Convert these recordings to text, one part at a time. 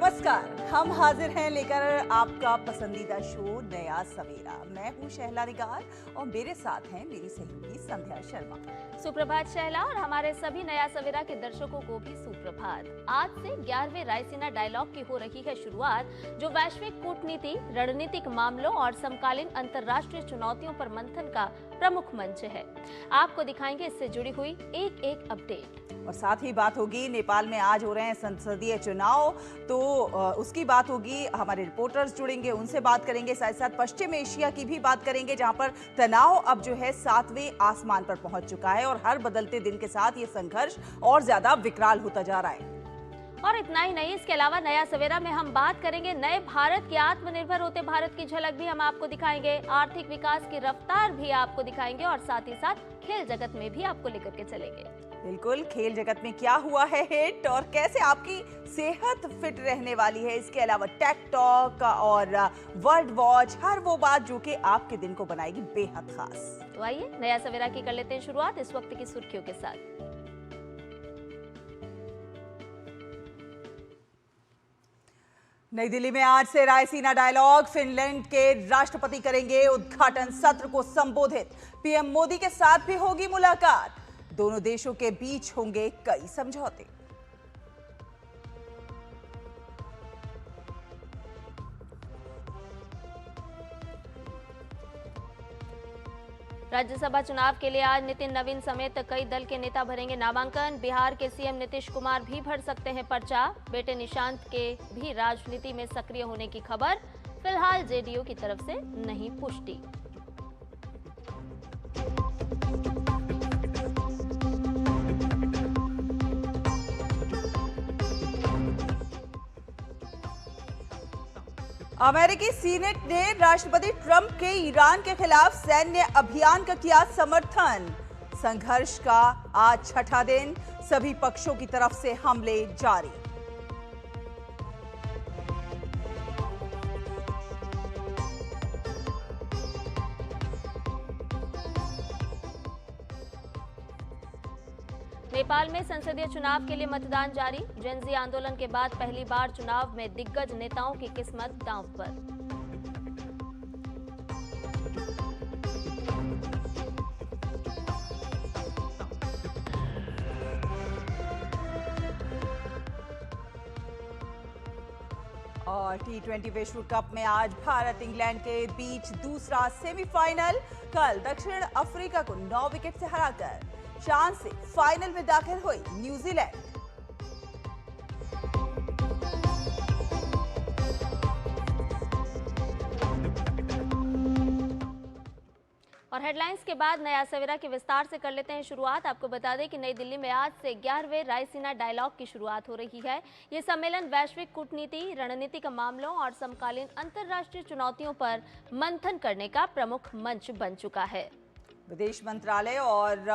नमस्कार, हम हाजिर हैं लेकर आपका पसंदीदा शो नया सवेरा। मैं हूं शहला निगार और मेरे साथ हैं मेरी सहयोगी संध्या शर्मा। सुप्रभात शहला और हमारे सभी नया सवेरा के दर्शकों को भी सुप्रभात। आज से 11वें रायसीना डायलॉग की हो रही है शुरुआत, जो वैश्विक कूटनीति, रणनीतिक मामलों और समकालीन अंतर्राष्ट्रीय चुनौतियों पर मंथन का प्रमुख मंच है। आपको दिखाएंगे इससे जुड़ी हुई एक एक अपडेट। और साथ ही बात होगी, नेपाल में आज हो रहे हैं संसदीय चुनाव, तो उसकी बात होगी। हमारे रिपोर्टर्स जुड़ेंगे, उनसे बात करेंगे। साथ साथ पश्चिम एशिया की भी बात करेंगे, जहां पर तनाव अब जो है 7वें आसमान पर पहुंच चुका है और हर बदलते दिन के साथ ये संघर्ष और ज्यादा विकराल होता जा रहा है। और इतना ही नहीं, इसके अलावा नया सवेरा में हम बात करेंगे नए भारत की, आत्मनिर्भर होते भारत की झलक भी हम आपको दिखाएंगे, आर्थिक विकास की रफ्तार भी आपको दिखाएंगे और साथ ही साथ खेल जगत में भी आपको लेकर के चलेंगे। बिल्कुल, खेल जगत में क्या हुआ है हिट और कैसे आपकी सेहत फिट रहने वाली है। इसके अलावा टेक टॉक और वर्ल्ड वॉच, हर वो बात जो कि आपके दिन को बनाएगी बेहद खास। तो आइए नया सवेरा की कर लेते हैं शुरुआत इस वक्त की सुर्खियों के साथ। नई दिल्ली में आज से रायसीना डायलॉग, फिनलैंड के राष्ट्रपति करेंगे उद्घाटन सत्र को संबोधित। पीएम मोदी के साथ भी होगी मुलाकात। दोनों देशों के बीच होंगे कई समझौते। राज्यसभा चुनाव के लिए आज नितिन नवीन समेत कई दल के नेता भरेंगे नामांकन। बिहार के सीएम नीतीश कुमार भी भर सकते हैं पर्चा। बेटे निशांत के भी राजनीति में सक्रिय होने की खबर। फिलहाल जेडीयू की तरफ से नहीं पुष्टि। अमेरिकी सीनेट ने राष्ट्रपति ट्रंप के ईरान के खिलाफ सैन्य अभियान का किया समर्थन। संघर्ष का आज छठा दिन, सभी पक्षों की तरफ से हमले जारी। नेपाल में संसदीय चुनाव के लिए मतदान जारी। जेनजी आंदोलन के बाद पहली बार चुनाव में दिग्गज नेताओं की किस्मत दांव पर। और टी20 विश्व कप में आज भारत इंग्लैंड के बीच दूसरा सेमीफाइनल। कल दक्षिण अफ्रीका को 9 विकेट से हराकर शान से फाइनल में दाखिल हुई न्यूजीलैंड। और हेडलाइंस के बाद नया सवेरा के विस्तार से कर लेते हैं शुरुआत। आपको बता दें कि नई दिल्ली में आज से 11वें रायसीना डायलॉग की शुरुआत हो रही है। ये सम्मेलन वैश्विक कूटनीति, रणनीतिक मामलों और समकालीन अंतर्राष्ट्रीय चुनौतियों पर मंथन करने का प्रमुख मंच बन चुका है। विदेश मंत्रालय और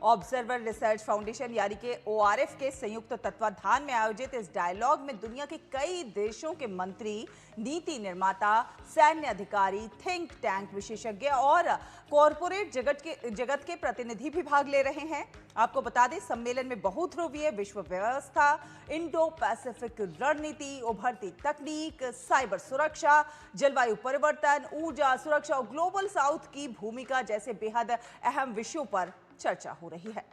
ऑब्जर्वर रिसर्च फाउंडेशन यानी कि ORF के संयुक्त तत्वाधान में आयोजित इस डायलॉग में दुनिया के कई देशों के मंत्री, नीति निर्माता, सैन्य अधिकारी, थिंक टैंक विशेषज्ञ और कॉरपोरेट जगत के प्रतिनिधि भी भाग ले रहे हैं। आपको बता दें, सम्मेलन में बहुध्रुवीय विश्व व्यवस्था, इंडो पैसिफिक रणनीति, उभरती तकनीक, साइबर सुरक्षा, जलवायु परिवर्तन, ऊर्जा सुरक्षा और ग्लोबल साउथ की भूमिका जैसे बेहद अहम विषयों पर चर्चा हो रही है।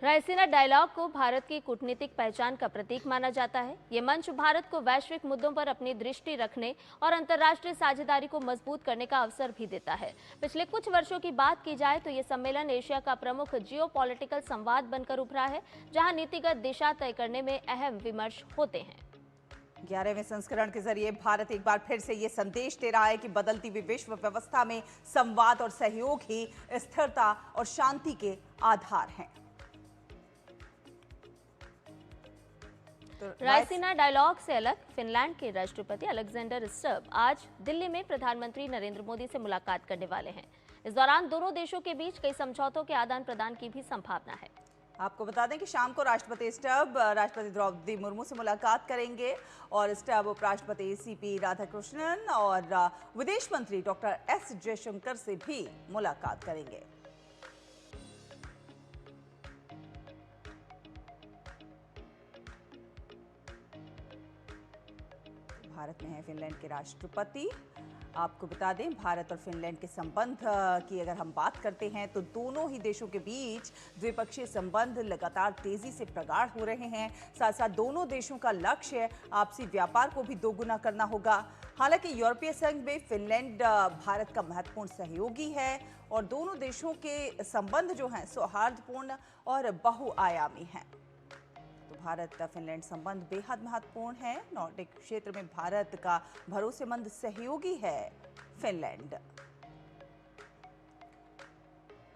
रायसीना डायलॉग को भारत की कूटनीतिक पहचान का प्रतीक माना जाता है। ये मंच भारत को वैश्विक मुद्दों पर अपनी दृष्टि रखने और अंतर्राष्ट्रीय साझेदारी को मजबूत करने का अवसर भी देता है। पिछले कुछ वर्षों की बात की जाए तो ये सम्मेलन एशिया का प्रमुख जियोपॉलिटिकल संवाद बनकर उभरा है, जहां नीतिगत दिशा तय करने में अहम विमर्श होते हैं। 11वें संस्करण के जरिए भारत एक बार फिर से ये संदेश दे रहा है कि बदलती हुई विश्व व्यवस्था में संवाद और सहयोग ही स्थिरता और शांति के आधार हैं। रायसीना डायलॉग से अलग फिनलैंड के राष्ट्रपति अलेक्जेंडर स्टर्ब आज दिल्ली में प्रधानमंत्री नरेंद्र मोदी से मुलाकात करने वाले हैं। इस दौरान दोनों देशों के बीच कई समझौतों के आदान प्रदान की भी संभावना है। आपको बता दें कि शाम को राष्ट्रपति स्टर्ब राष्ट्रपति द्रौपदी मुर्मू से मुलाकात करेंगे और स्टर्ब उपराष्ट्रपति CP राधाकृष्णन और विदेश मंत्री डॉक्टर S जयशंकर से भी मुलाकात करेंगे। भारत में हैं फिनलैंड के राष्ट्रपति। आपको बता दें, भारत और फिनलैंड के संबंध की अगर हम बात करते हैं तो दोनों ही देशों के बीच द्विपक्षीय संबंध लगातार तेजी से प्रगाढ़ हो रहे हैं। साथ साथ दोनों देशों का लक्ष्य आपसी व्यापार को भी दोगुना करना होगा। हालांकि यूरोपीय संघ में फिनलैंड भारत का महत्वपूर्ण सहयोगी है और दोनों देशों के संबंध जो हैं सौहार्दपूर्ण और बहुआयामी हैं। तो भारत फिनलैंड संबंध बेहद महत्वपूर्ण है। नॉर्डिक क्षेत्र में भारत का भरोसेमंद सहयोगी है फिनलैंड।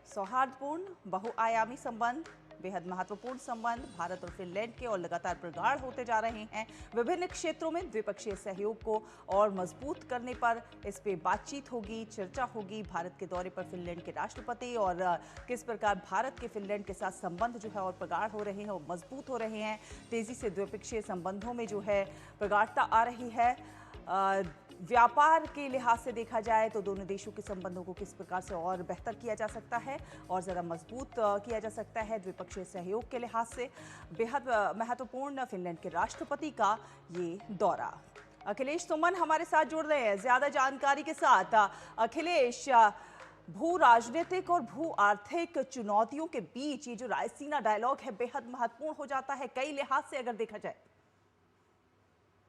सौहार्दपूर्ण बहुआयामी संबंध, बेहद महत्वपूर्ण संबंध भारत और फिनलैंड के और लगातार प्रगाढ़ होते जा रहे हैं। विभिन्न क्षेत्रों में द्विपक्षीय सहयोग को और मजबूत करने पर इस पे बातचीत होगी, चर्चा होगी। भारत के दौरे पर फिनलैंड के राष्ट्रपति और किस प्रकार भारत के फिनलैंड के साथ संबंध जो है और प्रगाढ़ हो रहे हैं और मजबूत हो रहे हैं। तेजी से द्विपक्षीय संबंधों में जो है प्रगाढ़ता आ रही है। व्यापार के लिहाज से देखा जाए तो दोनों देशों के संबंधों को किस प्रकार से और बेहतर किया जा सकता है और ज़रा मजबूत किया जा सकता है द्विपक्षीय सहयोग के लिहाज से बेहद महत्वपूर्ण फिनलैंड के राष्ट्रपति का ये दौरा। अखिलेश सुमन हमारे साथ जुड़ रहे हैं ज्यादा जानकारी के साथ। अखिलेश, भू राजनीतिक और भू आर्थिक चुनौतियों के बीच ये जो रायसीना डायलॉग है बेहद महत्वपूर्ण हो जाता है कई लिहाज से अगर देखा जाए।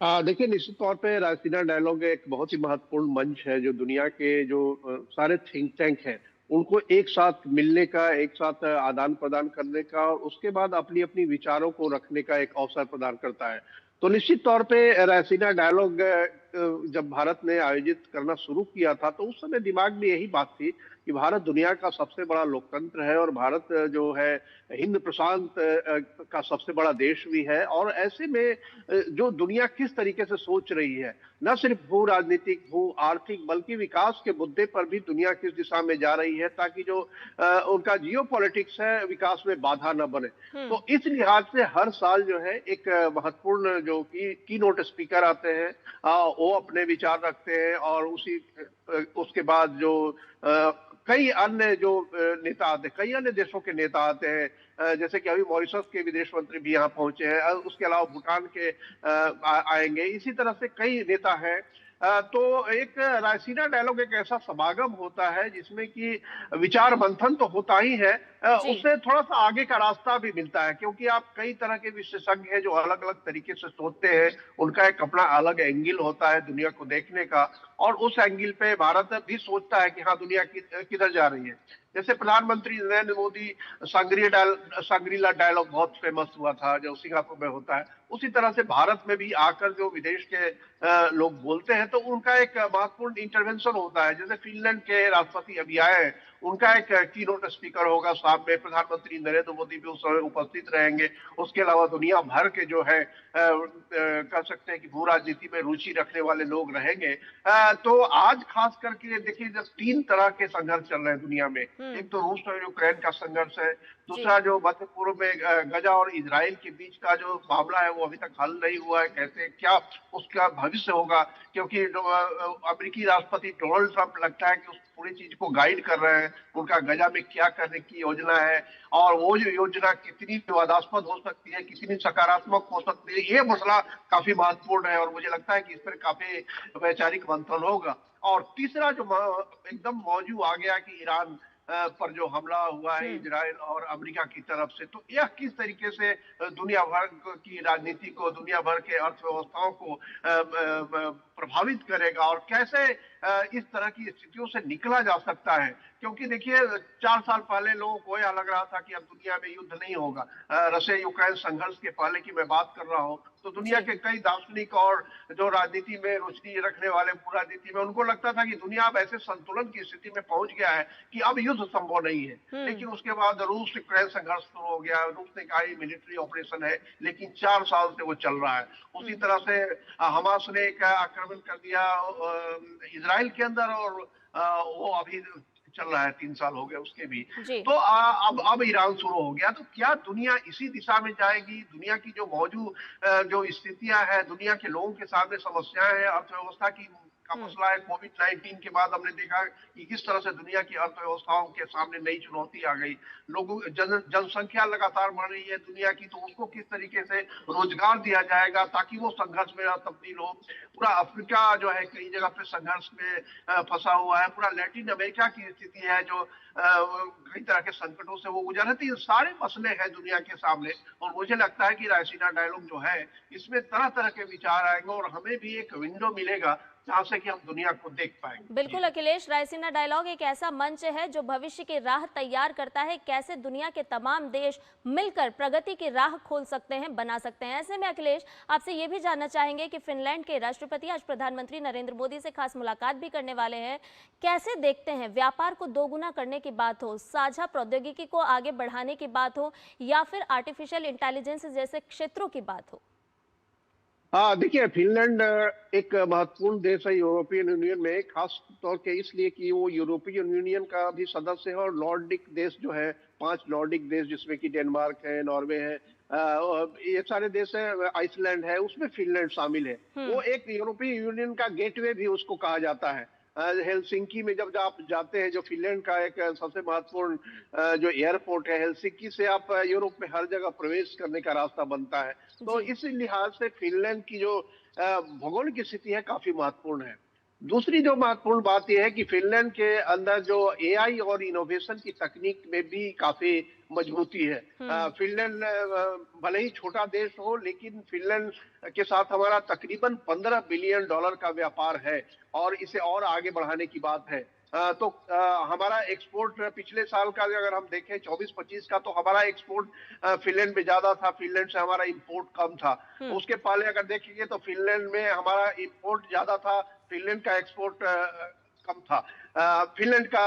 देखिए, निश्चित तौर पे रायसीना डायलॉग एक बहुत ही महत्वपूर्ण मंच है जो दुनिया के जो सारे थिंक टैंक हैं उनको एक साथ मिलने का, एक साथ आदान प्रदान करने का और उसके बाद अपनी अपनी विचारों को रखने का एक अवसर प्रदान करता है। तो निश्चित तौर पे रायसीना डायलॉग जब भारत ने आयोजित करना शुरू किया था तो उस समय दिमाग में यही बात थी कि भारत दुनिया का सबसे बड़ा लोकतंत्र है और भारत जो है हिंद प्रशांत का सबसे बड़ा देश भी है। और ऐसे में जो दुनिया किस तरीके से सोच रही है, न सिर्फ भू राजनीतिक, भू आर्थिक, बल्कि विकास के मुद्दे पर भी दुनिया किस दिशा में जा रही है ताकि जो उनका जियो पॉलिटिक्स है विकास में बाधा न बने। तो इस लिहाज से हर साल जो है एक महत्वपूर्ण जो की नोट स्पीकर आते हैं वो अपने विचार रखते हैं और उसके बाद जो कई अन्य जो नेता आते हैं, कई अन्य देशों के नेता आते हैं, जैसे कि अभी मॉरिशस के विदेश मंत्री भी यहाँ पहुंचे हैं, उसके अलावा भूटान के आएंगे, इसी तरह से कई नेता हैं। तो एक रायसीना डायलॉग एक ऐसा समागम होता है जिसमें कि विचार मंथन तो होता ही है, उससे थोड़ा सा आगे का रास्ता भी मिलता है क्योंकि आप कई तरह के विशेषज्ञ हैं जो अलग अलग तरीके से सोचते हैं, उनका एक अपना अलग एंगल होता है दुनिया को देखने का और उस एंगल पे भारत भी सोचता है कि हाँ दुनिया किधर जा रही है। जैसे प्रधानमंत्री नरेंद्र मोदी सांग्रीला डायलॉग बहुत फेमस हुआ था जो सिंगापुर में होता है, उसी तरह से भारत में भी आकर जो विदेश के लोग बोलते हैं तो उनका एक महत्वपूर्ण इंटरवेंशन होता है। जैसे फिनलैंड के राष्ट्रपति अभी आए हैं, उनका एक कीनोट स्पीकर होगा, साथ में प्रधानमंत्री नरेंद्र मोदी भी उस समय उपस्थित रहेंगे। उसके अलावा दुनिया भर के जो है कह सकते हैं कि भू राजनीति में रुचि रखने वाले लोग रहेंगे। तो आज खास करके देखिए जब तीन तरह के संघर्ष चल रहे हैं दुनिया में, एक तो रूस और यूक्रेन का संघर्ष है, दूसरा जो मध्य पूर्व में गजा और इजराइल के बीच का जो मामला है वो अभी तक हल नहीं हुआ है, कैसे क्या उसका भविष्य होगा क्योंकि अमेरिकी राष्ट्रपति डोनाल्ड ट्रंप लगता है कि उस पूरी चीज को गाइड कर रहे हैं, उनका गजा में क्या करने की योजना है और वो जो योजना कितनी विवादास्पद हो सकती है, कितनी सकारात्मक हो सकती है, ये मसला काफी महत्वपूर्ण है और मुझे लगता है कि इस पर काफी वैचारिक मंथन होगा। और तीसरा जो एकदम मौजू आ गया कि ईरान पर जो हमला हुआ है इजराइल और अमेरिका की तरफ से, तो यह किस तरीके से दुनिया भर की राजनीति को, दुनिया भर के अर्थव्यवस्थाओं को प्रभावित करेगा और कैसे इस तरह की स्थितियों से निकला जा सकता है। क्योंकि देखिए 4 साल पहले लोगों को यह लग रहा था कि अब दुनिया में युद्ध नहीं होगा। रशिया यूक्रेन संघर्ष के पहले की मैं बात कर रहा हूँ तो दुनिया के कई दार्शनिक और जो राजनीति में रुचि रखने वाले, पूरा राजनीति में, उनको लगता था कि दुनिया अब ऐसे संतुलन की स्थिति में पहुंच गया है कि अब युद्ध संभव नहीं है। लेकिन उसके बाद रूस यूक्रेन संघर्ष शुरू हो गया, रूस ने कहा मिलिट्री ऑपरेशन है, लेकिन 4 साल से वो चल रहा है। उसी तरह से हमास ने एक आक्रमण कर दिया इजराइल के अंदर और वो अभी चल रहा है, 3 साल हो गए उसके भी। तो अब ईरान शुरू हो गया। तो क्या दुनिया इसी दिशा में जाएगी? दुनिया की जो मौजूद जो स्थितियां हैं, दुनिया के लोगों के सामने समस्याएं हैं, अर्थव्यवस्था की का मसला है। कोविड-19 के बाद हमने देखा कि किस तरह से दुनिया की अर्थव्यवस्थाओं के सामने नई चुनौती आ गई। लोगों जनसंख्या लगातार बढ़ रही है दुनिया की, तो उसको किस तरीके से रोजगार दिया जाएगा ताकि वो संघर्ष में ना तब्दील हो। पूरा अफ्रीका जो है कई जगह पे संघर्ष में फंसा हुआ है। पूरा लैटिन अमेरिका की स्थिति है जो कई तरह के संकटों से वो गुजर रहे थे। ये सारे मसले हैं दुनिया के सामने, और मुझे लगता है कि रायसीना डायलॉग जो है इसमें तरह तरह के विचार आएंगे और हमें भी एक विंडो मिलेगा जहां से कि हम दुनिया को देख पाएंगे। बिल्कुल अखिलेश, रायसीना डायलॉग एक ऐसा मंच है जो भविष्य की राह तैयार करता है, कैसे दुनिया के तमाम देश मिलकर प्रगति की राह खोल सकते हैं, बना सकते हैं। ऐसे में अखिलेश, आपसे ये भी जानना चाहेंगे कि फिनलैंड के राष्ट्रपति आज प्रधानमंत्री नरेंद्र मोदी से खास मुलाकात भी करने वाले हैं। कैसे देखते हैं, व्यापार को दोगुना करने की बात हो, साझा प्रौद्योगिकी को आगे बढ़ाने की बात हो, या फिर आर्टिफिशियल इंटेलिजेंस जैसे क्षेत्रों की बात हो? हाँ, देखिए, फिनलैंड एक महत्वपूर्ण देश है यूरोपियन यूनियन में, खास तौर के इसलिए कि वो यूरोपियन यूनियन का भी सदस्य है। और नॉर्डिक देश जो है, 5 नॉर्डिक देश जिसमें कि डेनमार्क है, नॉर्वे है, ये सारे देश है, आइसलैंड है, उसमें फिनलैंड शामिल है। वो एक यूरोपियन यूनियन का गेटवे भी उसको कहा जाता है। हेलसिंकी में जब आप जाते हैं, जो फिनलैंड का एक सबसे महत्वपूर्ण जो एयरपोर्ट है, हेलसिंकी से आप यूरोप में हर जगह प्रवेश करने का रास्ता बनता है। तो इस लिहाज से फिनलैंड की जो भौगोलिक स्थिति है काफी महत्वपूर्ण है। दूसरी जो महत्वपूर्ण बात यह है कि फिनलैंड के अंदर जो एआई और इनोवेशन की तकनीक में भी काफी मजबूती है। फिनलैंड भले ही छोटा देश हो, लेकिन फिनलैंड के साथ हमारा तकरीबन $15 बिलियन का व्यापार है और इसे और आगे बढ़ाने की बात है। तो हमारा एक्सपोर्ट पिछले साल का अगर हम देखें 24-25 का, तो हमारा एक्सपोर्ट फिनलैंड में ज्यादा था, फिनलैंड से हमारा इंपोर्ट कम था। उसके पहले अगर देखेंगे तो फिनलैंड में हमारा इंपोर्ट ज्यादा था, फिनलैंड का एक्सपोर्ट कम था। फिनलैंड का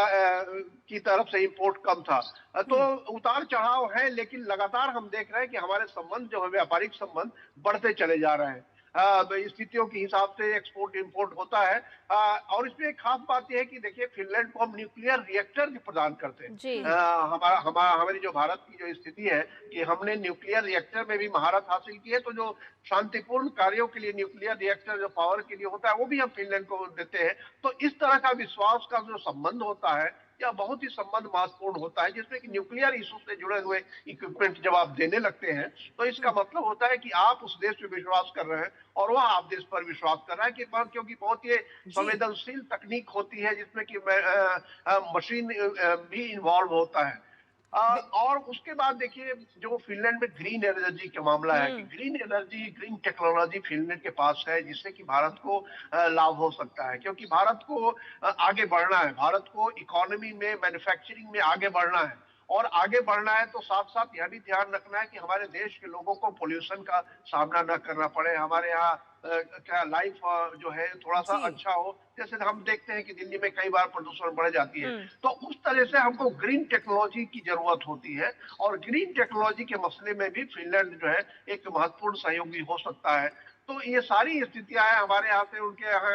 की तरफ से इंपोर्ट कम था। तो उतार चढ़ाव है, लेकिन लगातार हम देख रहे हैं कि हमारे संबंध जो है, व्यापारिक संबंध बढ़ते चले जा रहे हैं। स्थितियों के हिसाब से एक्सपोर्ट इंपोर्ट होता है। और इसमें एक खास बात यह है कि देखिए, फिनलैंड को हम न्यूक्लियर रिएक्टर भी प्रदान करते हैं। हमारी जो भारत की जो स्थिति है कि हमने न्यूक्लियर रिएक्टर में भी महारत हासिल की है, तो जो शांतिपूर्ण कार्यों के लिए न्यूक्लियर रिएक्टर जो पावर के लिए होता है, वो भी हम फिनलैंड को देते हैं। तो इस तरह का विश्वास का जो संबंध होता है, या बहुत ही संबंध महत्वपूर्ण होता है, जिसमें कि न्यूक्लियर इशू से जुड़े हुए इक्विपमेंट जब आप देने लगते हैं, तो इसका मतलब होता है कि आप उस देश पे विश्वास कर रहे हैं और वह आप देश पर विश्वास कर रहा है, क्योंकि बहुत ही संवेदनशील तकनीक होती है जिसमें कि मशीन भी इन्वॉल्व होता है। और उसके बाद देखिए, जो फिनलैंड में ग्रीन एनर्जी का मामला है, कि green energy, green technology Finland के पास है, जिससे कि भारत को लाभ हो सकता है। क्योंकि भारत को आगे बढ़ना है, भारत को इकोनॉमी में, मैन्युफैक्चरिंग में आगे बढ़ना है। और आगे बढ़ना है तो साथ साथ यह भी ध्यान रखना है कि हमारे देश के लोगों को पोल्यूशन का सामना न करना पड़े, हमारे यहाँ क्या लाइफ जो है थोड़ा सा अच्छा हो। जैसे हम देखते हैं कि दिल्ली में कई बार प्रदूषण बढ़ जाती है, तो उस तरह से हमको ग्रीन टेक्नोलॉजी की जरूरत होती है। और ग्रीन टेक्नोलॉजी के मसले में भी फिनलैंड जो है एक महत्वपूर्ण सहयोगी हो सकता है। तो ये सारी स्थितियां हैं। हमारे यहाँ से उनके यहाँ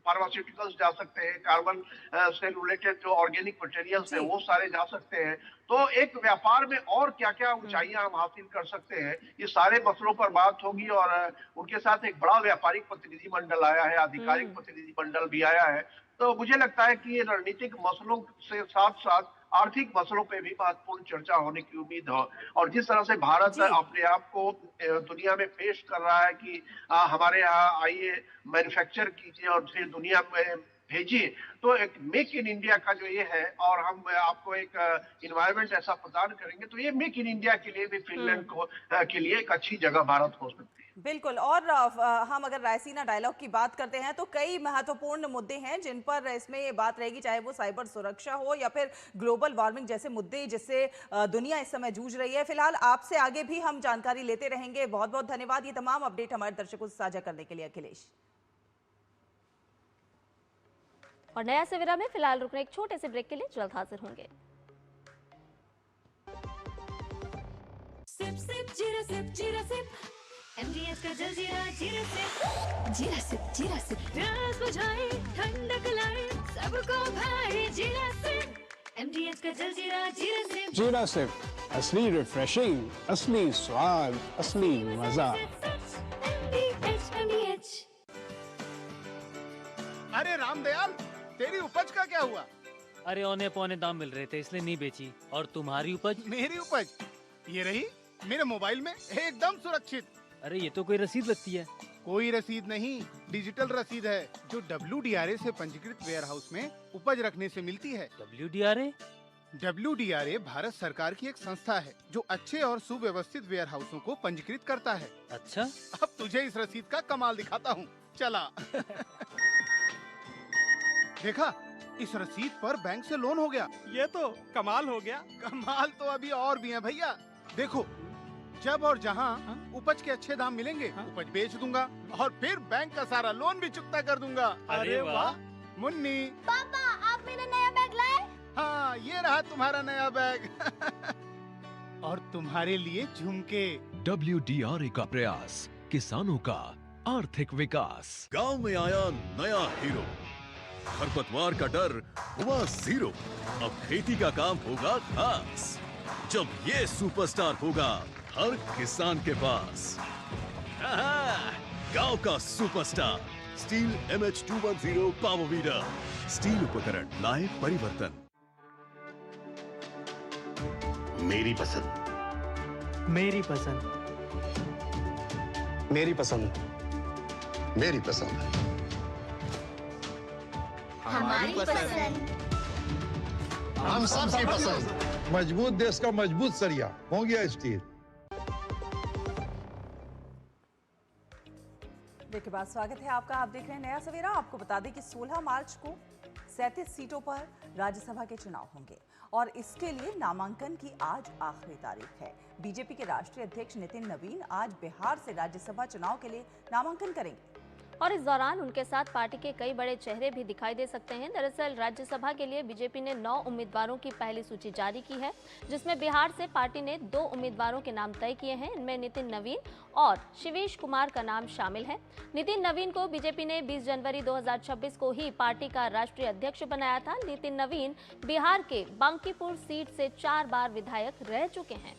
फार्मास्यूटिकल्स जा सकते हैं, कार्बन से रिलेटेड जो ऑर्गेनिक मटेरियल्स हैं वो सारे जा सकते हैं। तो एक व्यापार में और क्या क्या ऊंचाइयां हम हासिल कर सकते हैं, ये सारे मसलों पर बात होगी। और उनके साथ एक बड़ा व्यापारिक प्रतिनिधि मंडल आया है, आधिकारिक प्रतिनिधि मंडल भी आया है। तो मुझे लगता है कि ये रणनीतिक मसलों से साथ साथ आर्थिक मसलों पे भी महत्वपूर्ण चर्चा होने की उम्मीद है। और जिस तरह से भारत अपने आप को दुनिया में पेश कर रहा है कि हमारे यहाँ आइए, मैन्युफैक्चर कीजिए और फिर दुनिया में भेजिए, तो एक मेक इन इंडिया का जो ये है, और हम आपको एक इन्वायरमेंट ऐसा प्रदान करेंगे, तो ये मेक इन इंडिया के लिए भी फिनलैंड को के लिए एक अच्छी जगह भारत हो सकती है। बिल्कुल। और हम अगर रायसीना डायलॉग की बात करते हैं तो कई महत्वपूर्ण मुद्दे हैं जिन पर इसमें ये बात रहेगी, चाहे वो साइबर सुरक्षा हो या फिर ग्लोबल वार्मिंग जैसे मुद्दे जिससे दुनिया इस समय जूझ रही है। फिलहाल आपसे आगे भी हम जानकारी लेते रहेंगे। बहुत बहुत धन्यवाद ये तमाम अपडेट हमारे दर्शकों से साझा करने के लिए, अखिलेश। और नया सवेरा में फिलहाल रुकने एक छोटे से ब्रेक के लिए जल्द हाजिर होंगे। सिप सिप जीरा सिप जीरा सिप, MDH का जलजीरा जीरा सिप, जीरा सिप जीरा सिप, प्यास बुझाए ठंडक लाए सबको भाई जीरा सिप, MDH का जलजीरा जीरा सिप। जीरा सिप, असली रिफ्रेशिंग, असली स्वाद, असली मजा। MDH अरे रामदयाल, तेरी उपज का क्या हुआ? अरे औने पौने दाम मिल रहे थे इसलिए नहीं बेची। और तुम्हारी उपज? मेरी उपज ये रही मेरे मोबाइल में, एकदम सुरक्षित। अरे ये तो कोई रसीद लगती है। कोई रसीद नहीं, डिजिटल रसीद है जो WDRA से पंजीकृत वेयर हाउस में उपज रखने से मिलती है। WDRA? WDRA भारत सरकार की एक संस्था है जो अच्छे और सुव्यवस्थित वेयर हाउसों को पंजीकृत करता है। अच्छा, अब तुझे इस रसीद का कमाल दिखाता हूँ, चला। देखा, इस रसीद पर बैंक से लोन हो गया। ये तो कमाल हो गया। कमाल तो अभी और भी है भैया। देखो, जब और जहाँ उपज के अच्छे दाम मिलेंगे, उपज बेच दूंगा और फिर बैंक का सारा लोन भी चुकता कर दूंगा। अरे वाह। मुन्नी, पापा आप मेरा नया बैग लाए? हाँ, ये रहा तुम्हारा नया बैग। और तुम्हारे लिए झुमके। WDRA का प्रयास, किसानों का आर्थिक विकास। गांव में आया नया हीरो, खरपतवार का डर हुआ जीरो। अब खेती का काम होगा खास, जब ये सुपरस्टार होगा हर किसान के पास। गांव का superstar steel MH210 power weeder. Steel उपकरण लाए परिवर्तन। मेरी पसंद। मेरी पसंद। मेरी पसंद। मेरी पसंद। हमारी पसंद। हम सबकी पसंद। मजबूत देश का मजबूत सरिया हो गया स्टील। देखिए बात, स्वागत है आपका। आप देख रहे हैं नया सवेरा। आपको बता दें कि 16 मार्च को 37 सीटों पर राज्यसभा के चुनाव होंगे और इसके लिए नामांकन की आज आखिरी तारीख है। बीजेपी के राष्ट्रीय अध्यक्ष नितिन नवीन आज बिहार से राज्यसभा चुनाव के लिए नामांकन करेंगे और इस दौरान उनके साथ पार्टी के कई बड़े चेहरे भी दिखाई दे सकते हैं। दरअसल राज्यसभा के लिए बीजेपी ने 9 उम्मीदवारों की पहली सूची जारी की है, जिसमें बिहार से पार्टी ने 2 उम्मीदवारों के नाम तय किए हैं। इनमें नितिन नवीन और शिवेश कुमार का नाम शामिल है। नितिन नवीन को बीजेपी ने 20 जनवरी 2026 को ही पार्टी का राष्ट्रीय अध्यक्ष बनाया था। नितिन नवीन बिहार के बांकीपुर सीट से 4 बार विधायक रह चुके हैं।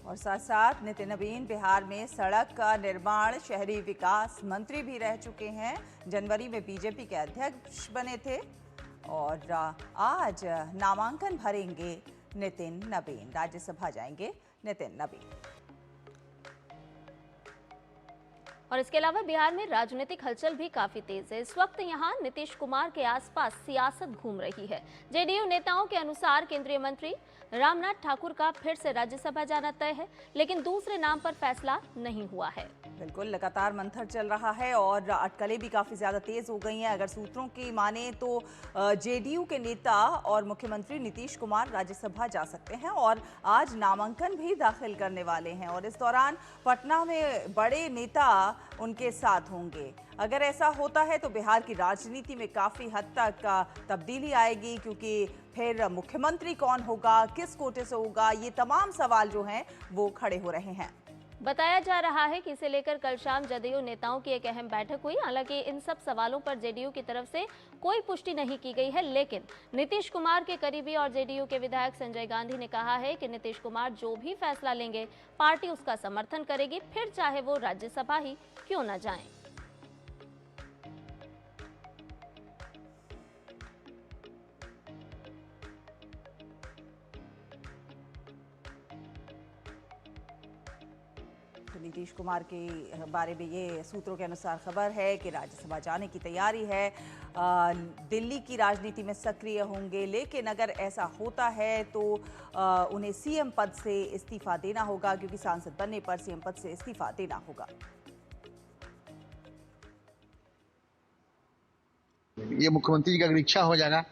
और साथ साथ नितिन नवीन बिहार में सड़क का निर्माण, शहरी विकास मंत्री भी रह चुके हैं। जनवरी में बीजेपी के अध्यक्ष बने थे और आज नामांकन भरेंगे नितिन नवीन। राज्यसभा जाएंगे नितिन नवीन। और इसके अलावा बिहार में राजनीतिक हलचल भी काफी तेज है। इस वक्त यहां नीतीश कुमार के आसपास सियासत घूम रही है। जेडीयू नेताओं के अनुसार केंद्रीय मंत्री रामनाथ ठाकुर का फिर से राज्यसभा जाना तय है, लेकिन दूसरे नाम पर फैसला नहीं हुआ है। बिल्कुल, लगातार मंथन चल रहा है और अटकलें भी काफ़ी ज़्यादा तेज़ हो गई हैं। अगर सूत्रों की माने तो जेडीयू के नेता और मुख्यमंत्री नीतीश कुमार राज्यसभा जा सकते हैं और आज नामांकन भी दाखिल करने वाले हैं और इस दौरान पटना में बड़े नेता उनके साथ होंगे। अगर ऐसा होता है तो बिहार की राजनीति में काफ़ी हद तक तब्दीली आएगी, क्योंकि फिर मुख्यमंत्री कौन होगा, किस कोटे से होगा, ये तमाम सवाल जो हैं वो खड़े हो रहे हैं। बताया जा रहा है कि इसे लेकर कल शाम जदयू नेताओं की एक अहम बैठक हुई। हालांकि इन सब सवालों पर जेडीयू की तरफ से कोई पुष्टि नहीं की गई है, लेकिन नीतीश कुमार के करीबी और जेडीयू के विधायक संजय गांधी ने कहा है कि नीतीश कुमार जो भी फैसला लेंगे पार्टी उसका समर्थन करेगी, फिर चाहे वो राज्यसभा ही क्यों न जाएं। नीतीश कुमार के बारे में ये सूत्रों के अनुसार खबर है कि राज्यसभा जाने की तैयारी है। दिल्ली की राजनीति में सक्रिय होंगे, लेकिन अगर ऐसा होता है तो उन्हें सीएम पद से इस्तीफा देना होगा, क्योंकि सांसद बनने पर सीएम पद से इस्तीफा देना होगा। ये मुख्यमंत्री जी की अगर इच्छा हो जाएगा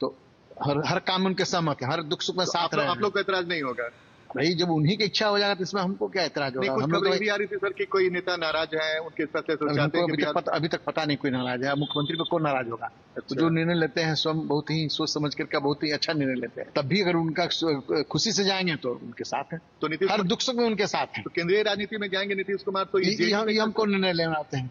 तो हर काम उनके सहमत है, हर दुख सुख में साथ रहे। आप लोग को एतराज नहीं होगा भाई? जब उन्हीं की इच्छा हो जाएगा तो इसमें हमको क्या एतराज होगा? हम लोग भी आ रही थी सर कि कोई नेता नाराज है, उनके फैसले से चाहते हैं। अभी तक पता नहीं कोई नाराज है। मुख्यमंत्री पे कौन नाराज होगा? तो जो निर्णय लेते हैं स्वयं बहुत ही सोच समझ करके बहुत ही अच्छा निर्णय लेते हैं। तब भी अगर उनका खुशी से जाएंगे तो उनके साथ है, तो नीतीश हर दुख सुख में उनके साथ है। तो केंद्रीय राजनीति में जाएंगे नीतीश कुमार, तो ये हमको निर्णय लेना आते हैं।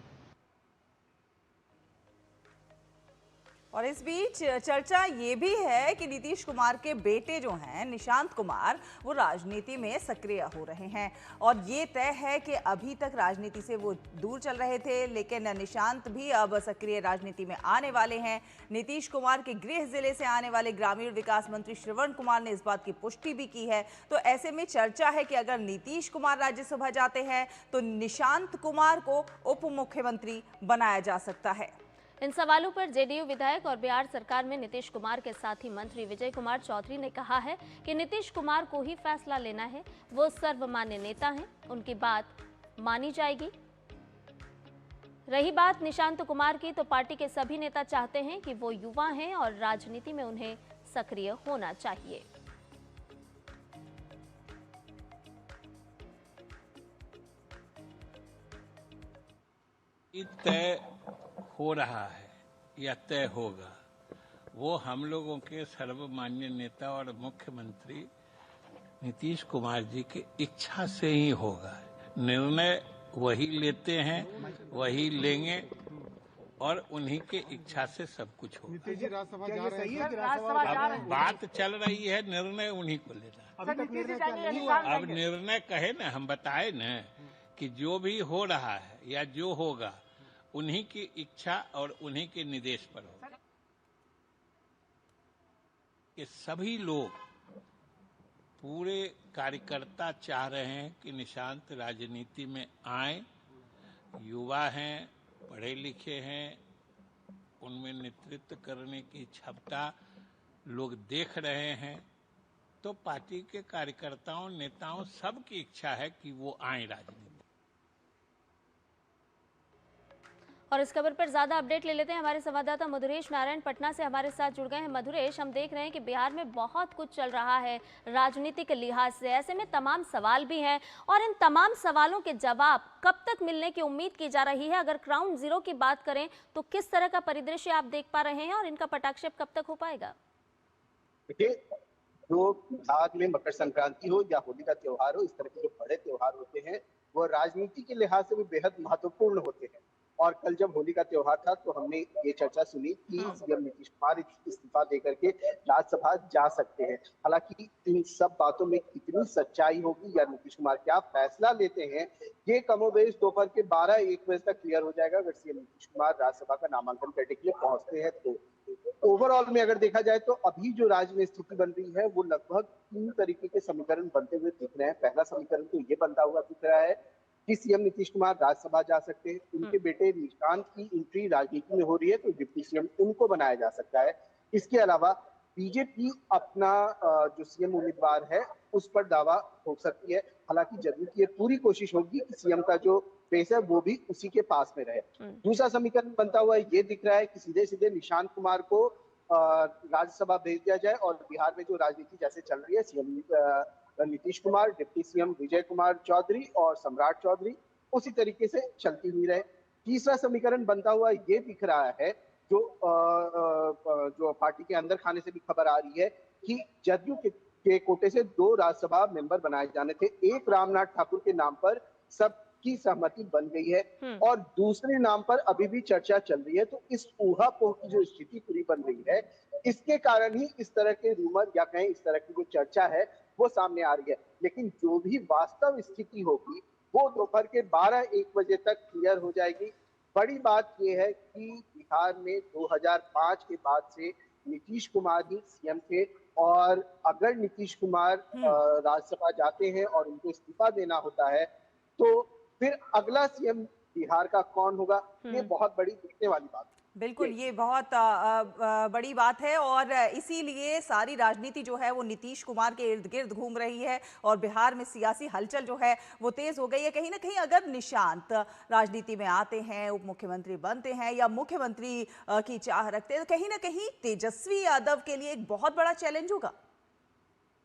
और इस बीच चर्चा ये भी है कि नीतीश कुमार के बेटे जो हैं निशांत कुमार, वो राजनीति में सक्रिय हो रहे हैं और ये तय है कि अभी तक राजनीति से वो दूर चल रहे थे, लेकिन निशांत भी अब सक्रिय राजनीति में आने वाले हैं। नीतीश कुमार के गृह जिले से आने वाले ग्रामीण विकास मंत्री श्रवण कुमार ने इस बात की पुष्टि भी की है। तो ऐसे में चर्चा है कि अगर नीतीश कुमार राज्यसभा जाते हैं तो निशांत कुमार को उप मुख्यमंत्री बनाया जा सकता है। इन सवालों पर जेडीयू विधायक और बिहार सरकार में नीतीश कुमार के साथी मंत्री विजय कुमार चौधरी ने कहा है कि नीतीश कुमार को ही फैसला लेना है, वो सर्वमान्य नेता हैं, उनकी बात मानी जाएगी। रही बात निशांत कुमार की, तो पार्टी के सभी नेता चाहते हैं कि वो युवा हैं और राजनीति में उन्हें सक्रिय होना चाहिए। तय हो रहा है या तय होगा, वो हम लोगों के सर्वमान्य नेता और मुख्यमंत्री नीतीश कुमार जी की इच्छा से ही होगा। निर्णय वही लेते हैं, वही लेंगे और उन्हीं के इच्छा से सब कुछ होगा। नीतीश जी राज्यसभा जा रहे हैं। बात चल रही है, निर्णय उन्हीं को लेना है। अब निर्णय कहे ना, हम बताए ना कि जो भी हो रहा है या जो होगा उन्हीं की इच्छा और उन्हीं के निर्देश पर होगा। कि सभी लोग, पूरे कार्यकर्ता चाह रहे हैं कि निशांत राजनीति में आए। युवा हैं, पढ़े लिखे हैं, उनमें नेतृत्व करने की क्षमता लोग देख रहे हैं। तो पार्टी के कार्यकर्ताओं, नेताओं, सबकी इच्छा है कि वो आए राजनीति। और इस खबर पर ज्यादा अपडेट ले लेते हैं। हमारे संवाददाता मधुरेश नारायण पटना से हमारे साथ जुड़ गए हैं। मधुरेश, हम देख रहे हैं कि बिहार में बहुत कुछ चल रहा है राजनीतिक के लिहाज से, ऐसे में तमाम सवाल भी हैं और इन तमाम सवालों के जवाब कब तक मिलने की उम्मीद की जा रही है? अगर ग्राउंड जीरो की बात करें तो किस तरह का परिदृश्य आप देख पा रहे हैं और इनका पटाक्षेप कब तक हो पाएगा? देखिए, जो बिहार में मकर संक्रांति हो या होली का त्योहार हो, इस तरह के जो बड़े त्योहार होते हैं वो राजनीति के लिहाज से भी बेहद महत्वपूर्ण होते हैं। और कल जब होली का त्योहार था तो हमने ये चर्चा सुनी कि सीएम नीतीश कुमार इस्तीफा देकर के राज्यसभा जा सकते हैं। हालांकि इन सब बातों में कितनी सच्चाई होगी या नीतीश कुमार क्या फैसला लेते हैं, ये कमोबेश दोपहर के 12-1 बजे तक क्लियर हो जाएगा अगर सीएम नीतीश कुमार राज्यसभा का नामांकन करने के लिए पहुंचते हैं तो। ओवरऑल में अगर देखा जाए तो अभी जो राज्य में स्थिति बन रही है वो लगभग 3 तरीके के समीकरण बनते हुए दिख रहे हैं। पहला समीकरण तो ये बनता हुआ दिख रहा है कि सीएम नीतीश कुमार राज्यसभा जा सकते हैं, उनके बेटे निशांत की एंट्री राजनीति में हो रही है तो डिप्टी सीएम उनको बनाया जा सकता है। इसके अलावा बीजेपी अपना जो सीएम उम्मीदवार है उस पर दावा हो सकती है। हालांकि जदयू की पूरी कोशिश होगी कि सीएम का जो पेस है वो भी उसी के पास में रहे। दूसरा समीकरण बनता हुआ ये दिख रहा है कि सीधे सीधे निशांत कुमार को राज्यसभा भेज दिया जाए और बिहार में जो राजनीति जैसे चल रही है, CM Nitish Kumar, deputy CM Vijay Kumar Chaudhary और सम्राट चौधरी उसी तरीके से चलती हुई रहे। तीसरा समीकरण बनता हुआ ये दिख रहा है जो पार्टी के अंदर खाने से भी खबर आ रही है कि जदयू के कोटे से 2 राज्यसभा मेंबर बनाए जाने थे। एक रामनाथ ठाकुर के नाम पर सबकी सहमति बन गई है और दूसरे नाम पर अभी भी चर्चा चल रही है। तो इस ऊहापोह की जो स्थिति पूरी बन रही है, इसके कारण ही इस तरह के रूमर या कहें इस तरह की जो चर्चा है वो सामने आ रही है। लेकिन जो भी वास्तव स्थिति होगी वो दोपहर के 12-1 बजे तक क्लियर हो जाएगी। बड़ी बात यह है कि बिहार में 2005 के बाद से नीतीश कुमार ही सीएम थे और अगर नीतीश कुमार राज्यसभा जाते हैं और उनको इस्तीफा देना होता है तो फिर अगला सीएम बिहार का कौन होगा, ये बहुत बड़ी देखने वाली बात है। बिल्कुल, ये बहुत बड़ी बात है और इसीलिए सारी राजनीति जो है वो नीतीश कुमार के इर्द गिर्द घूम रही है और बिहार में सियासी हलचल जो है वो तेज हो गई है। कहीं ना कहीं अगर निशांत राजनीति में आते हैं, उप मुख्यमंत्री बनते हैं या मुख्यमंत्री की चाह रखते हैं तो कहीं ना कहीं तेजस्वी यादव के लिए एक बहुत बड़ा चैलेंज होगा।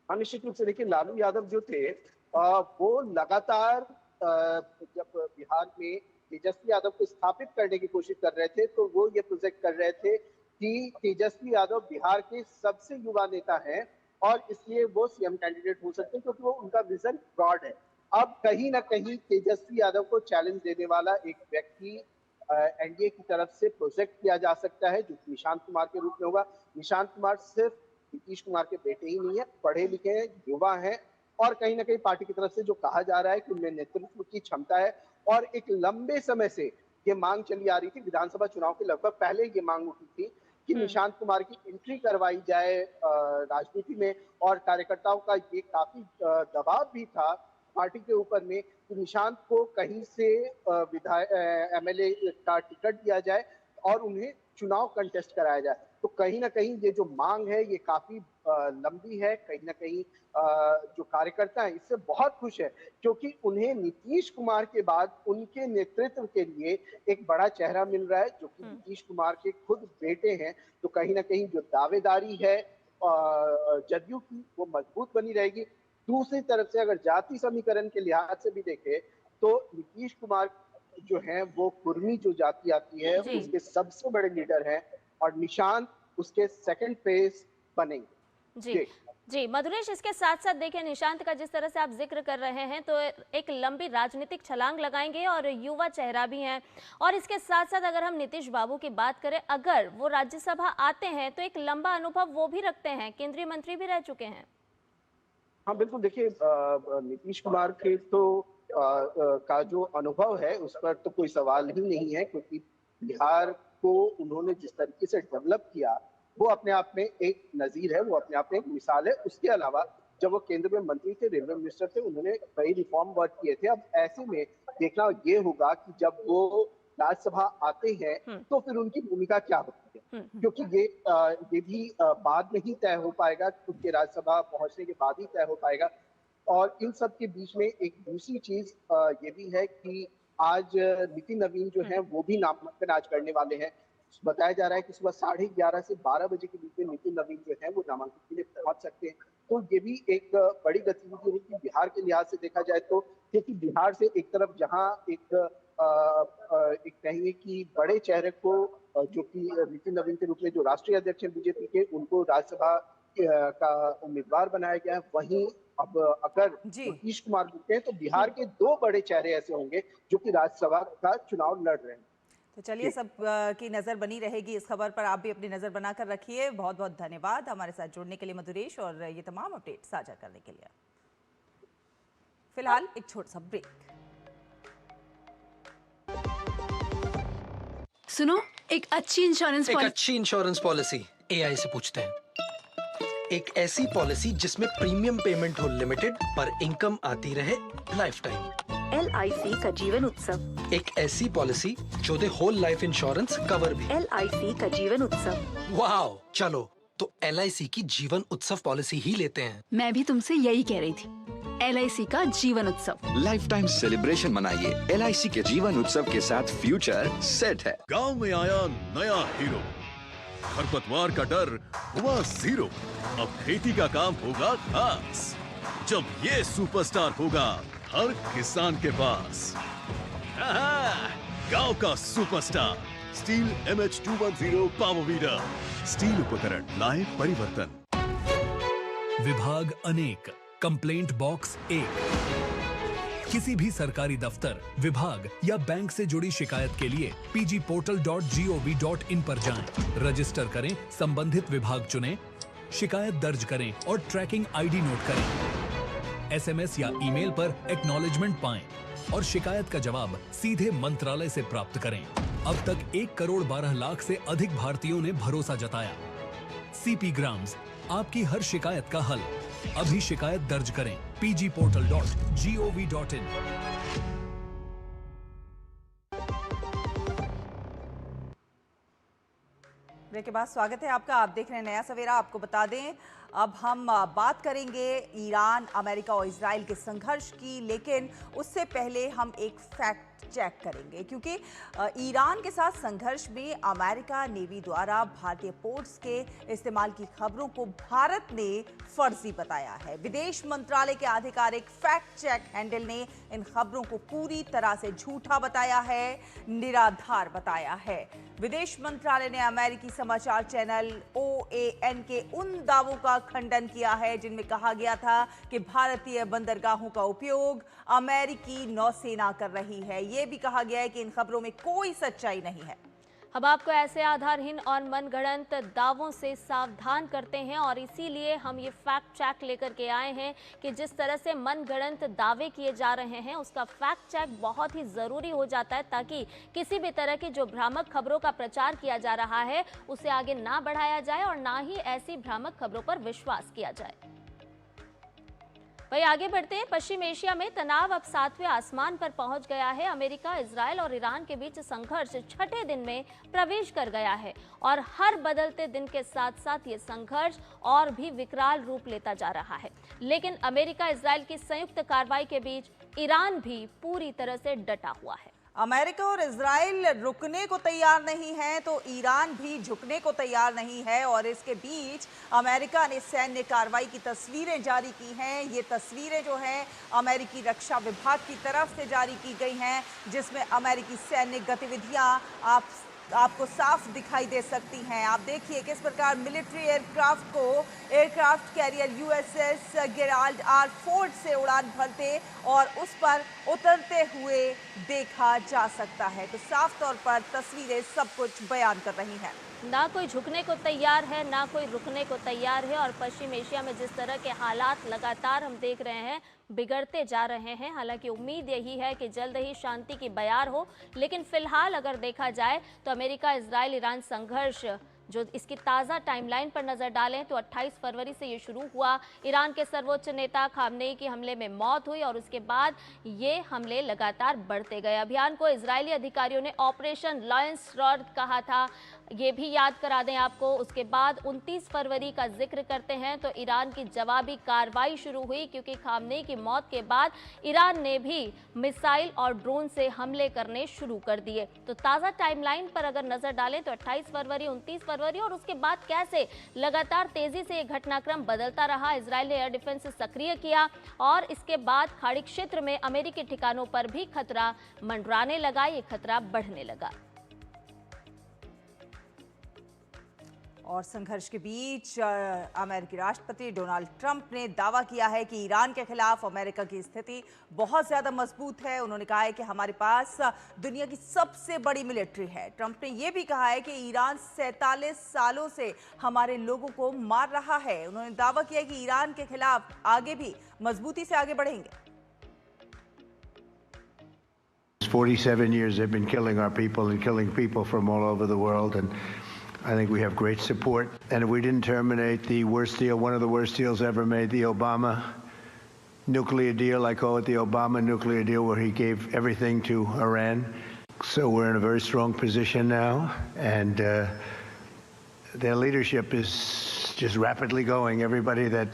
हाँ, निश्चित रूप से। देखिए, लालू यादव जो थे वो लगातार जब बिहार में तेजस्वी यादव को स्थापित करने की कोशिश कर रहे थे तो वो ये प्रोजेक्ट कर रहे थे कि तेजस्वी यादव बिहार के सबसे युवा नेता हैं और इसलिए वो सीएम कैंडिडेट हो सकते हैं क्योंकि वो उनका विजन ब्रॉड है। अब कहीं ना कहीं तेजस्वी यादव को चैलेंज देने वाला एक व्यक्ति एनडीए की तरफ से प्रोजेक्ट किया जा सकता है, जो निशांत कुमार के रूप में होगा। निशांत कुमार सिर्फ नीतीश कुमार के बेटे ही नहीं है, पढ़े लिखे हैं, युवा हैं, और कहीं ना कहीं पार्टी की तरफ से जो कहा जा रहा है कि उनमें नेतृत्व की क्षमता है। और एक लंबे समय से ये मांग चली आ रही थी, विधानसभा चुनाव के लगभग पहले ये मांग उठी थी कि निशांत कुमार की एंट्री करवाई जाए राजनीति में, और कार्यकर्ताओं का ये काफी दबाव भी था पार्टी के ऊपर में कि निशांत को कहीं से विधायक एमएलए का टिकट दिया जाए और उन्हें चुनाव कंटेस्ट कराया जाए। तो कहीं ना कहीं ये जो मांग है ये काफी लंबी है। कहीं ना कहीं जो कार्यकर्ता हैं इससे बहुत खुश है, क्योंकि उन्हें नीतीश कुमार के बाद उनके नेतृत्व के लिए एक बड़ा चेहरा मिल रहा है, जो कि नीतीश कुमार के खुद बेटे हैं। तो कहीं ना कहीं जो दावेदारी है जदयू की वो मजबूत बनी रहेगी। दूसरी तरफ से अगर जाति समीकरण के लिहाज से भी देखें तो नीतीश कुमार जो हैं वो कुर्मी जो जाति आती है उसके सबसे बड़े लीडर हैं, और निशांत उसके सेकंड फेज बनेंगे। जी मधुरेश, इसके साथ साथ देखिए निशांत का जिस तरह से आप जिक्र कर रहे हैं तो एक लंबी राजनीतिक छलांग लगाएंगे और युवा चेहरा भी हैं। और इसके साथ साथ अगर हम नीतीश बाबू की बात करें, अगर वो राज्यसभा आते हैं तो एक लंबा अनुभव वो भी रखते हैं, केंद्रीय मंत्री भी रह चुके हैं। हाँ बिल्कुल, देखिए नीतीश कुमार के तो का जो अनुभव है उस पर तो कोई सवाल ही नहीं है, क्योंकि बिहार को उन्होंने जिस तरीके से डेवलप किया वो अपने आप में एक नजीर है, वो अपने आप में एक मिसाल है। उसके अलावा जब वो केंद्र में मंत्री थे, रेलवे मिनिस्टर थे, उन्होंने कई रिफॉर्म वर्क किए थे। अब ऐसे में देखना ये होगा कि जब वो राज्यसभा आते हैं तो फिर उनकी भूमिका क्या होती है, क्योंकि ये भी बाद में ही तय हो पाएगा, क्योंकि राज्यसभा पहुंचने के बाद ही तय हो पाएगा। और इन सब के बीच में एक दूसरी चीज ये भी है कि आज नितिन नवीन जो है वो भी नामांकन आज करने वाले हैं। बताया जा रहा है कि सुबह 11:30 से 12 बजे के बीच में नितिन नवीन जो है वो नामांकन के लिए पहुंच सकते हैं। तो ये भी एक बड़ी गतिविधि है कि बिहार के लिहाज से देखा जाए तो, क्योंकि बिहार से एक तरफ जहां एक कहेंगे कि बड़े चेहरे को जो कि नितिन नवीन के रूप में जो राष्ट्रीय अध्यक्ष हैं बीजेपी के, उनको राज्यसभा का उम्मीदवार बनाया गया है, वहीं अब अगर नीतीश कुमार जीतते हैं तो बिहार के दो बड़े चेहरे ऐसे होंगे जो कि राज्यसभा का चुनाव लड़ रहे हैं। तो चलिए, सब की नजर बनी रहेगी इस खबर पर, आप भी अपनी नजर बनाकर रखिए। बहुत बहुत धन्यवाद हमारे साथ जुड़ने के लिए मधुरेश, और ये तमाम अपडेट साझा करने के लिए। फिलहाल एक छोटा सा ब्रेक। सुनो, एक अच्छी इंश्योरेंस पॉलिसी एआई से पूछते हैं। एक ऐसी पॉलिसी जिसमें प्रीमियम पेमेंट हो लिमिटेड पर इनकम आती रहे लाइफ टाइम। LIC का जीवन उत्सव। एक ऐसी पॉलिसी जो दे होल लाइफ इंश्योरेंस कवर भी। LIC का जीवन उत्सव। वाओ, चलो तो LIC की जीवन उत्सव पॉलिसी ही लेते हैं। मैं भी तुमसे यही कह रही थी, LIC का जीवन उत्सव। लाइफ टाइम सेलिब्रेशन मनाइए LIC के जीवन उत्सव के साथ, फ्यूचर सेट है। गांव में आया नया हीरो, खरपतवार का डर हुआ जीरो। अब खेती का काम होगा खास, जब ये सुपरस्टार होगा हर किसान के पास। गांव का superstar steel MH210 power weeder, steel उपकरण लाए परिवर्तन। विभाग अनेक, कंप्लेंट बॉक्स 1। किसी भी सरकारी दफ्तर, विभाग या बैंक से जुड़ी शिकायत के लिए pgportal.gov.in पर जाएं, रजिस्टर करें, संबंधित विभाग चुनें, शिकायत दर्ज करें और ट्रैकिंग ID नोट करें। SMS या ईमेल पर एक्नॉलेजमेंट पाएं और शिकायत का जवाब सीधे मंत्रालय से प्राप्त करें। अब तक 1 करोड़ 12 लाख से अधिक भारतीयों ने भरोसा जताया। CP ग्राम्स, आपकी हर शिकायत का हल। अभी शिकायत दर्ज करें pgportal.gov.in। ब्रेक के बाद स्वागत है आपका, आप देख रहे हैं नया सवेरा। आपको बता दें, अब हम बात करेंगे ईरान, अमेरिका और इजराइल के संघर्ष की, लेकिन उससे पहले हम एक फैक्ट चेक करेंगे, क्योंकि ईरान के साथ संघर्ष में अमेरिका नेवी द्वारा भारतीय पोर्ट्स के इस्तेमाल की खबरों को भारत ने फर्जी बताया है। विदेश मंत्रालय के आधिकारिक फैक्ट चेक हैंडल ने इन खबरों को पूरी तरह से झूठा बताया है, निराधार बताया है। विदेश मंत्रालय ने अमेरिकी समाचार चैनल OAN के उन दावों का खंडन किया है, जिनमें कहा गया था कि भारतीय बंदरगाहों का उपयोग अमेरिकी नौसेना कर रही है। यह भी कहा गया है कि इन खबरों में कोई सच्चाई नहीं है। हम आपको ऐसे आधारहीन और मनगढ़ंत दावों से सावधान करते हैं और इसीलिए हम ये फैक्ट चेक लेकर के आए हैं कि जिस तरह से मनगढ़ंत दावे किए जा रहे हैं उसका फैक्ट चेक बहुत ही ज़रूरी हो जाता है, ताकि किसी भी तरह की जो भ्रामक खबरों का प्रचार किया जा रहा है उसे आगे ना बढ़ाया जाए और ना ही ऐसी भ्रामक खबरों पर विश्वास किया जाए। वहीं आगे बढ़ते हैं, पश्चिम एशिया में तनाव अब 7वें आसमान पर पहुंच गया है। अमेरिका, इजरायल और ईरान के बीच संघर्ष 6ठे दिन में प्रवेश कर गया है और हर बदलते दिन के साथ साथ ये संघर्ष और भी विकराल रूप लेता जा रहा है। लेकिन अमेरिका इजरायल की संयुक्त कार्रवाई के बीच ईरान भी पूरी तरह से डटा हुआ है। अमेरिका और इजराइल रुकने को तैयार नहीं है तो ईरान भी झुकने को तैयार नहीं है और इसके बीच अमेरिका ने सैन्य कार्रवाई की तस्वीरें जारी की हैं। ये तस्वीरें जो हैं अमेरिकी रक्षा विभाग की तरफ से जारी की गई हैं, जिसमें अमेरिकी सैन्य गतिविधियां आपको साफ दिखाई दे सकती हैं। आप देखिए किस प्रकार मिलिट्री एयरक्राफ्ट को aircraft carrier USS Gerald R Ford से उड़ान भरते और उस पर उतरते हुए देखा जा सकता है। तो साफ तौर पर तस्वीरें सब कुछ बयान कर रही हैं। ना कोई झुकने को तैयार है, ना कोई रुकने को तैयार है और पश्चिम एशिया में जिस तरह के हालात लगातार हम देख रहे हैं बिगड़ते जा रहे हैं। हालांकि उम्मीद यही है कि जल्द ही शांति की बयार हो, लेकिन फिलहाल अगर देखा जाए तो अमेरिका, इजराइल, ईरान संघर्ष जो इसकी ताज़ा टाइमलाइन पर नज़र डालें तो 28 फरवरी से ये शुरू हुआ। ईरान के सर्वोच्च नेता खामनेई की हमले में मौत हुई और उसके बाद ये हमले लगातार बढ़ते गए। अभियान को इजरायली अधिकारियों ने ऑपरेशन लॉयंस रॉड कहा था, ये भी याद करा दें आपको। उसके बाद 29 फरवरी का जिक्र करते हैं तो ईरान की जवाबी कार्रवाई शुरू हुई, क्योंकि खामनेई की मौत के बाद ईरान ने भी मिसाइल और ड्रोन से हमले करने शुरू कर दिए। तो ताज़ा टाइमलाइन पर अगर नज़र डालें तो 28 फरवरी, 29 फरवरी और उसके बाद कैसे लगातार तेजी से ये घटनाक्रम बदलता रहा। इजरायल ने एयर डिफेंस सक्रिय किया और इसके बाद खाड़ी क्षेत्र में अमेरिकी ठिकानों पर भी खतरा मंडराने लगा, ये खतरा बढ़ने लगा। और संघर्ष के बीच अमेरिकी राष्ट्रपति डोनाल्ड ट्रंप ने दावा किया है कि ईरान के खिलाफ अमेरिका की स्थिति बहुत ज़्यादा मजबूत है। उन्होंने कहा है कि हमारे पास दुनिया की सबसे बड़ी मिलिट्री है। ट्रंप ने यह भी कहा है कि ईरान 47 सालों से हमारे लोगों को मार रहा है। उन्होंने दावा किया कि ईरान के खिलाफ आगे भी मजबूती से आगे बढ़ेंगे। 47 years they've been killing our people and killing people from all over the world, and I think we have great support. And if we didn't terminate the worst deal, one of the worst deals ever made, the Obama nuclear deal, I call it the Obama nuclear deal, where he gave everything to Iran. So we're in a very strong position now, and their leadership is just rapidly going. Everybody that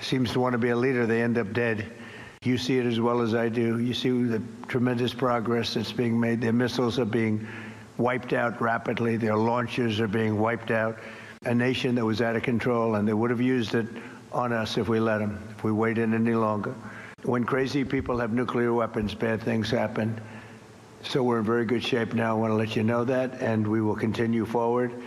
seems to want to be a leader, they end up dead. You see it as well as I do. You see the tremendous progress that's being made. Their missiles are being wiped out rapidly. Their launchers are being wiped out. A nation that was out of control, and they would have used it on us if we let them, if we waited any longer. When crazy people have nuclear weapons, bad things happen. So we're in very good shape now. I want to let you know that, and we will continue forward.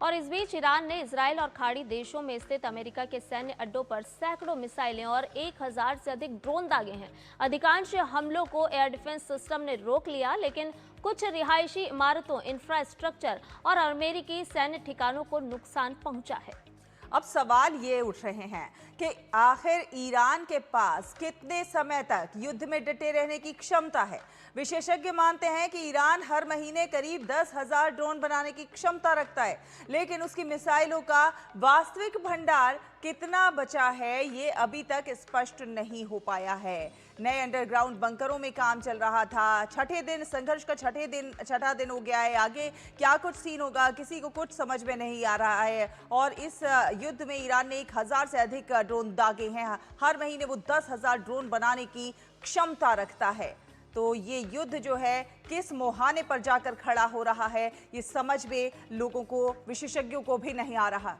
और इस बीच Iran ने Israel और खाड़ी देशों में स्थित America के सैन्य अड्डों पर सैकड़ों मिसाइलें और 1000 से अधिक ड्रोन दागे हैं। अधिकांश हमलों को एयर डिफेंस सिस्टम ने रोक लिया, लेकिन कुछ रिहायशी इमारतों, इंफ्रास्ट्रक्चर और अमेरिकी सैन्य ठिकानों को नुकसान पहुंचा है। अब सवाल ये उठ रहे हैं कि आखिर ईरान के पास कितने समय तक युद्ध में डटे रहने की क्षमता है। विशेषज्ञ मानते हैं कि ईरान हर महीने करीब 10,000 ड्रोन बनाने की क्षमता रखता है, लेकिन उसकी मिसाइलों का वास्तविक भंडार कितना बचा है ये अभी तक स्पष्ट नहीं हो पाया है। नए अंडरग्राउंड बंकरों में काम चल रहा था। छठे दिन संघर्ष का छठा दिन हो गया है। आगे क्या कुछ सीन होगा किसी को कुछ समझ में नहीं आ रहा है। और इस युद्ध में ईरान ने 1000 से अधिक ड्रोन दागे हैं। हर महीने वो 10,000 ड्रोन बनाने की क्षमता रखता है। तो ये युद्ध जो है किस मुहाने पर जाकर खड़ा हो रहा है ये समझ में लोगों को, विशेषज्ञों को भी नहीं आ रहा।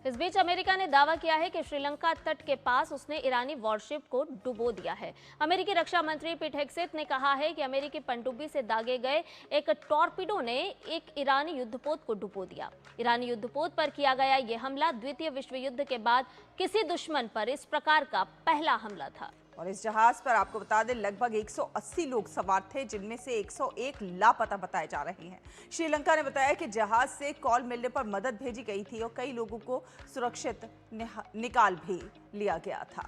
इस बीच अमेरिका ने दावा किया है कि श्रीलंका तट के पास उसने ईरानी वॉरशिप को डुबो दिया है। अमेरिकी रक्षा मंत्री पीट हेग्सेथ ने कहा है कि अमेरिकी पनडुब्बी से दागे गए एक टॉर्पीडो ने एक ईरानी युद्धपोत को डुबो दिया। ईरानी युद्धपोत पर किया गया यह हमला द्वितीय विश्व युद्ध के बाद किसी दुश्मन पर इस प्रकार का पहला हमला था। और इस जहाज पर आपको बता दें लगभग 180 लोग सवार थे, जिनमें से 101 लापता बताए जा रहे हैं। श्रीलंका ने बताया कि जहाज से कॉल मिलने पर मदद भेजी गई थी और कई लोगों को सुरक्षित निकाल भी लिया गया था।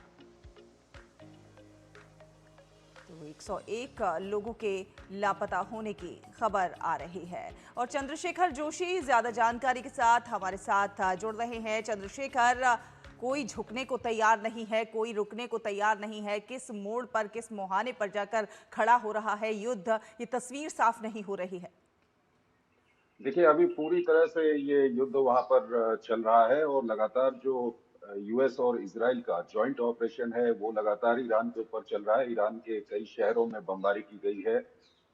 तो 101 लोगों के लापता होने की खबर आ रही है। और चंद्रशेखर जोशी ज्यादा जानकारी के साथ हमारे साथ जुड़ रहे हैं। चंद्रशेखर, कोई झुकने को तैयार नहीं है, कोई रुकने को तैयार नहीं है, किस मोड़ पर, किस मुहाने पर जाकर खड़ा हो रहा है युद्ध, ये तस्वीर साफ नहीं हो रही है। देखिए, अभी पूरी तरह से ये युद्ध वहां पर चल रहा है और लगातार जो यूएस और इजराइल का जॉइंट ऑपरेशन है वो लगातार ईरान के ऊपर चल रहा है। ईरान के कई शहरों में बमबारी की गई है।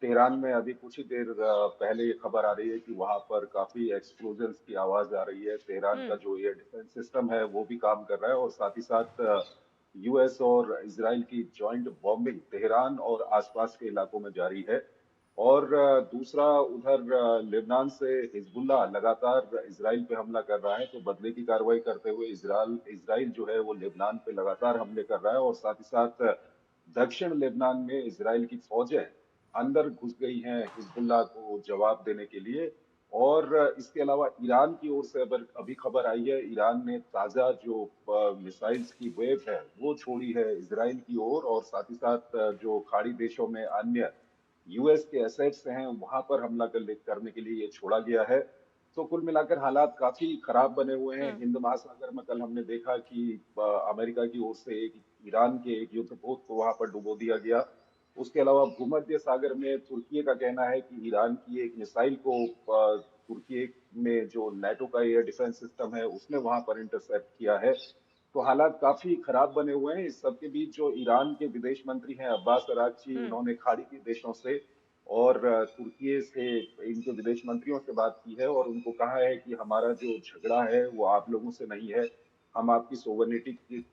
तेहरान में अभी कुछ ही देर पहले ये खबर आ रही है कि वहां पर काफी एक्सप्लोजन्स की आवाज आ रही है। तेहरान का जो एयर डिफेंस सिस्टम है वो भी काम कर रहा है और साथ ही साथ यूएस और इजराइल की जॉइंट बॉम्बिंग तेहरान और आसपास के इलाकों में जारी है। और दूसरा, उधर लेबनान से हिजबुल्लाह लगातार इजराइल पे हमला कर रहा है, तो बदले की कार्रवाई करते हुए इजराइल जो है वो लेबनान पे लगातार हमले कर रहा है। और साथ ही साथ दक्षिण लेबनान में इजराइल की फौजें अंदर घुस गई हैं हिजबुल्लाह को जवाब देने के लिए। और इसके अलावा ईरान की ओर से अभी खबर आई है, ईरान ने ताजा जो मिसाइल्स की वेव है वो छोड़ी है इजराइल की ओर। और साथ ही साथ जो खाड़ी देशों में अन्य यूएस के एसेट्स हैं वहां पर हमला करने के लिए ये छोड़ा गया है। तो कुल मिलाकर हालात काफी खराब बने हुए हैं। हिंद महासागर में कल हमने देखा कि अमेरिका की ओर से ईरान के एक युद्धपोत को वहां पर डुबो दिया गया। उसके अलावा भूमध्य सागर में तुर्की का कहना है कि ईरान की एक मिसाइल को तुर्की में जो नाटो का एयर डिफेंस सिस्टम है उसने वहां पर इंटरसेप्ट किया है। तो हालात काफी खराब बने हुए हैं। इस सबके बीच जो ईरान के विदेश मंत्री हैं अब्बास अरागची, उन्होंने खाड़ी के देशों से और तुर्की से इनके विदेश मंत्रियों से बात की है और उनको कहा है कि हमारा जो झगड़ा है वो आप लोगों से नहीं है, हम आपकी सोवरेनिटी की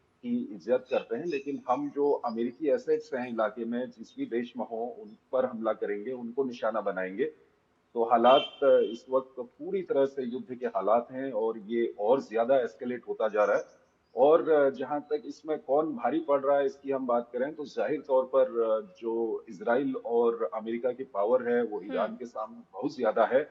इज्जत करते हैं, लेकिन हम जो अमेरिकी एसेट्स हैं इलाके में जिस भी देश में हो उन पर हमला करेंगे, उनको निशाना बनाएंगे। तो हालात इस वक्त पूरी तरह से युद्ध के हालात हैं और ये और ज्यादा एस्केलेट होता जा रहा है। और जहां तक इसमें कौन भारी पड़ रहा है इसकी हम बात करें तो जाहिर तौर पर जो इजराइल और अमेरिका की पावर है वो ईरान के सामने बहुत ज्यादा है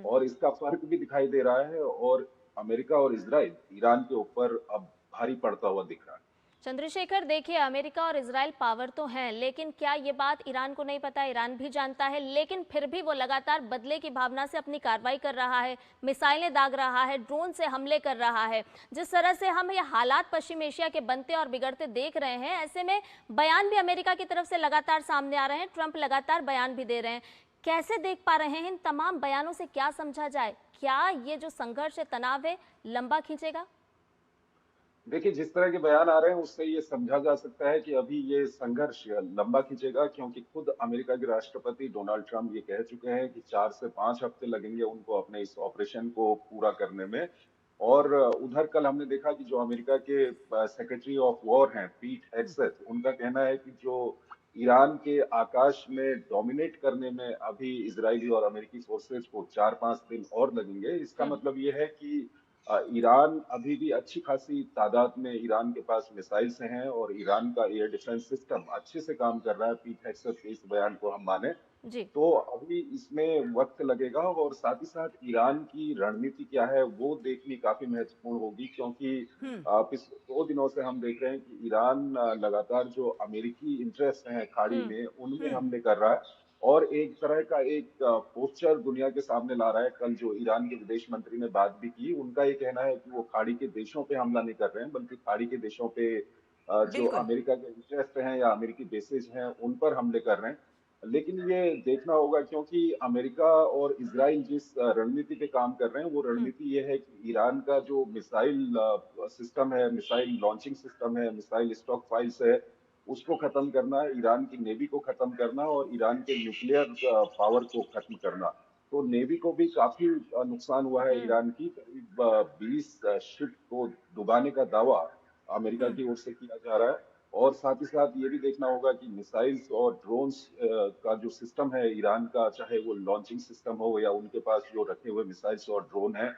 और इसका फर्क भी दिखाई दे रहा है। और अमेरिका और इजराइल ईरान के ऊपर अब भारी पड़ता हुआ दिख रहा है। चंद्रशेखर, देखिए, अमेरिका और इजराइल पावर तो हैं, लेकिन क्या ये बात ईरान को नहीं पता? ईरान भी जानता है, लेकिन फिर भी वो लगातार बदले की भावना से अपनी कार्रवाई कर रहा है, मिसाइलें दाग रहा है, ड्रोन से हमले कर रहा है। जिस तरह से हम ये हालात पश्चिम एशिया के बनते और बिगड़ते देख रहे हैं, ऐसे में बयान भी अमेरिका की तरफ से लगातार सामने आ रहे हैं, ट्रंप लगातार बयान भी दे रहे हैं। कैसे देख पा रहे हैं इन तमाम बयानों से क्या समझा जाए? क्या ये जो संघर्ष है, तनाव है, लंबा खींचेगा? देखिए, जिस तरह के बयान आ रहे हैं उससे ये समझा जा सकता है कि अभी ये संघर्ष लंबा खींचेगा, क्योंकि खुद अमेरिका के राष्ट्रपति डोनाल्ड ट्रंप ये कह चुके हैं कि 4 से 5 हफ्ते लगेंगे उनको अपने इस ऑपरेशन को पूरा करने में। और उधर कल हमने देखा कि जो अमेरिका के सेक्रेटरी ऑफ वॉर हैं पीट हेग्सेथ, उनका कहना है कि जो ईरान के आकाश में डोमिनेट करने में अभी इजरायली और अमेरिकी फोर्सेज को 4-5 दिन और लगेंगे। इसका मतलब ये है कि ईरान अभी भी अच्छी खासी तादाद में ईरान के पास मिसाइल्स हैं और ईरान का एयर डिफेंस सिस्टम अच्छे से काम कर रहा है। पीट हेग्सेथ के इस बयान को हम माने तो अभी इसमें वक्त लगेगा। और साथ ही साथ ईरान की रणनीति क्या है वो देखनी काफी महत्वपूर्ण होगी, क्योंकि पिछले 2 दिनों से हम देख रहे हैं कि ईरान लगातार जो अमेरिकी इंटरेस्ट हैं खाड़ी में उनमें हमले कर रहा है और एक तरह का एक पोस्चर दुनिया के सामने ला रहा है। कल जो ईरान के विदेश मंत्री ने बात भी की, उनका ये कहना है कि वो खाड़ी के देशों पे हमला नहीं कर रहे हैं, बल्कि खाड़ी के देशों पे जो अमेरिका के इंटरेस्ट हैं या अमेरिकी बेसेस हैं उन पर हमले कर रहे हैं। लेकिन ये देखना होगा, क्योंकि अमेरिका और इजराइल जिस रणनीति पे काम कर रहे हैं वो रणनीति ये है कि ईरान का जो मिसाइल सिस्टम है, मिसाइल लॉन्चिंग सिस्टम है, मिसाइल स्टॉक फाइल्स है, उसको खत्म करना, ईरान की नेवी को खत्म करना और ईरान के न्यूक्लियर पावर को खत्म करना। तो नेवी को भी काफी नुकसान हुआ है ईरान की। करीब 20 शिप को डुबाने का दावा अमेरिका की ओर से किया जा रहा है। और साथ ही साथ ये भी देखना होगा कि मिसाइल्स और ड्रोन्स का जो सिस्टम है ईरान का, चाहे वो लॉन्चिंग सिस्टम हो या उनके पास जो रखे हुए मिसाइल्स और ड्रोन है,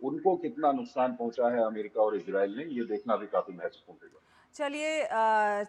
उनको कितना नुकसान पहुंचा है अमेरिका और इजराइल ने, ये देखना भी काफी महत्वपूर्ण है। चलिए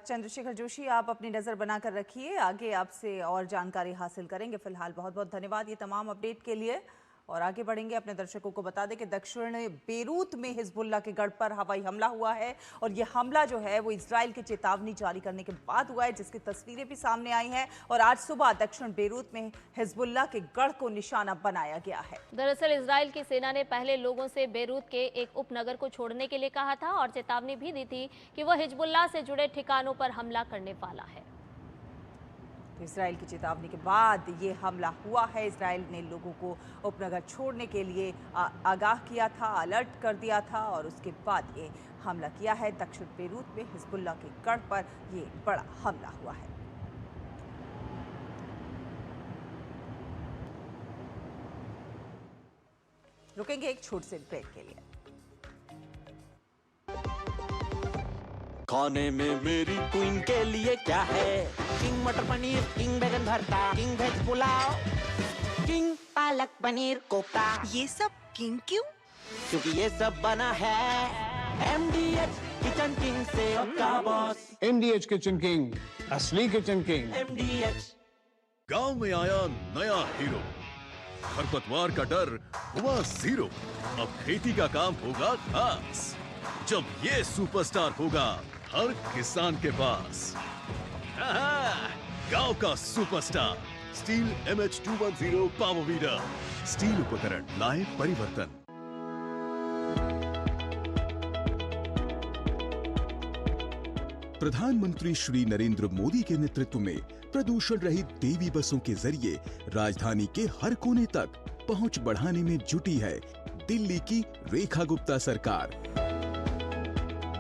चंद्रशेखर जोशी, आप अपनी नज़र बनाकर रखिए, आगे आपसे और जानकारी हासिल करेंगे। फिलहाल बहुत बहुत धन्यवाद ये तमाम अपडेट के लिए। और आगे बढ़ेंगे, अपने दर्शकों को बता दें कि दक्षिण बेरूत में हिजबुल्लाह के गढ़ पर हवाई हमला हुआ है और ये हमला जो है वो इजराइल की चेतावनी जारी करने के बाद हुआ है, जिसकी तस्वीरें भी सामने आई हैं। और आज सुबह दक्षिण बेरूत में हिजबुल्लाह के गढ़ को निशाना बनाया गया है। दरअसल इजराइल की सेना ने पहले लोगों से बेरूत के एक उपनगर को छोड़ने के लिए कहा था और चेतावनी भी दी थी कि वह हिजबुल्लाह से जुड़े ठिकानों पर हमला करने वाला है। इजराइल की चेतावनी के बाद ये हमला हुआ है। इजराइल ने लोगों को उपनगर छोड़ने के लिए आगाह किया था, अलर्ट कर दिया था और उसके बाद ये हमला किया है। दक्षिण बेरूत में हिजबुल्लाह के गढ़ पर ये बड़ा हमला हुआ है। रुकेंगे एक छोटे से ब्रेक के लिए। खाने में मेरी क्वीन के लिए क्या है? किंग मटर पनीर, किंग बैगन भरता, king veg pulao, king palak paneer kofta. ये सब किंग क्यों? क्योंकि ये सब बना है MDH किचन किंग से आपका बॉस। MDH किचन किंग, असली किचन किंग। MDH। गांव में आया नया हीरो, खरपतवार का डर हुआ जीरो। अब खेती का काम होगा खास, जब ये सुपरस्टार होगा हर किसान के पास। गांव का superstar steel MH210 power weeder. Steel उपकरण लाए परिवर्तन। प्रधानमंत्री श्री नरेंद्र मोदी के नेतृत्व में प्रदूषण रहित देवी बसों के जरिए राजधानी के हर कोने तक पहुंच बढ़ाने में जुटी है दिल्ली की रेखा गुप्ता सरकार।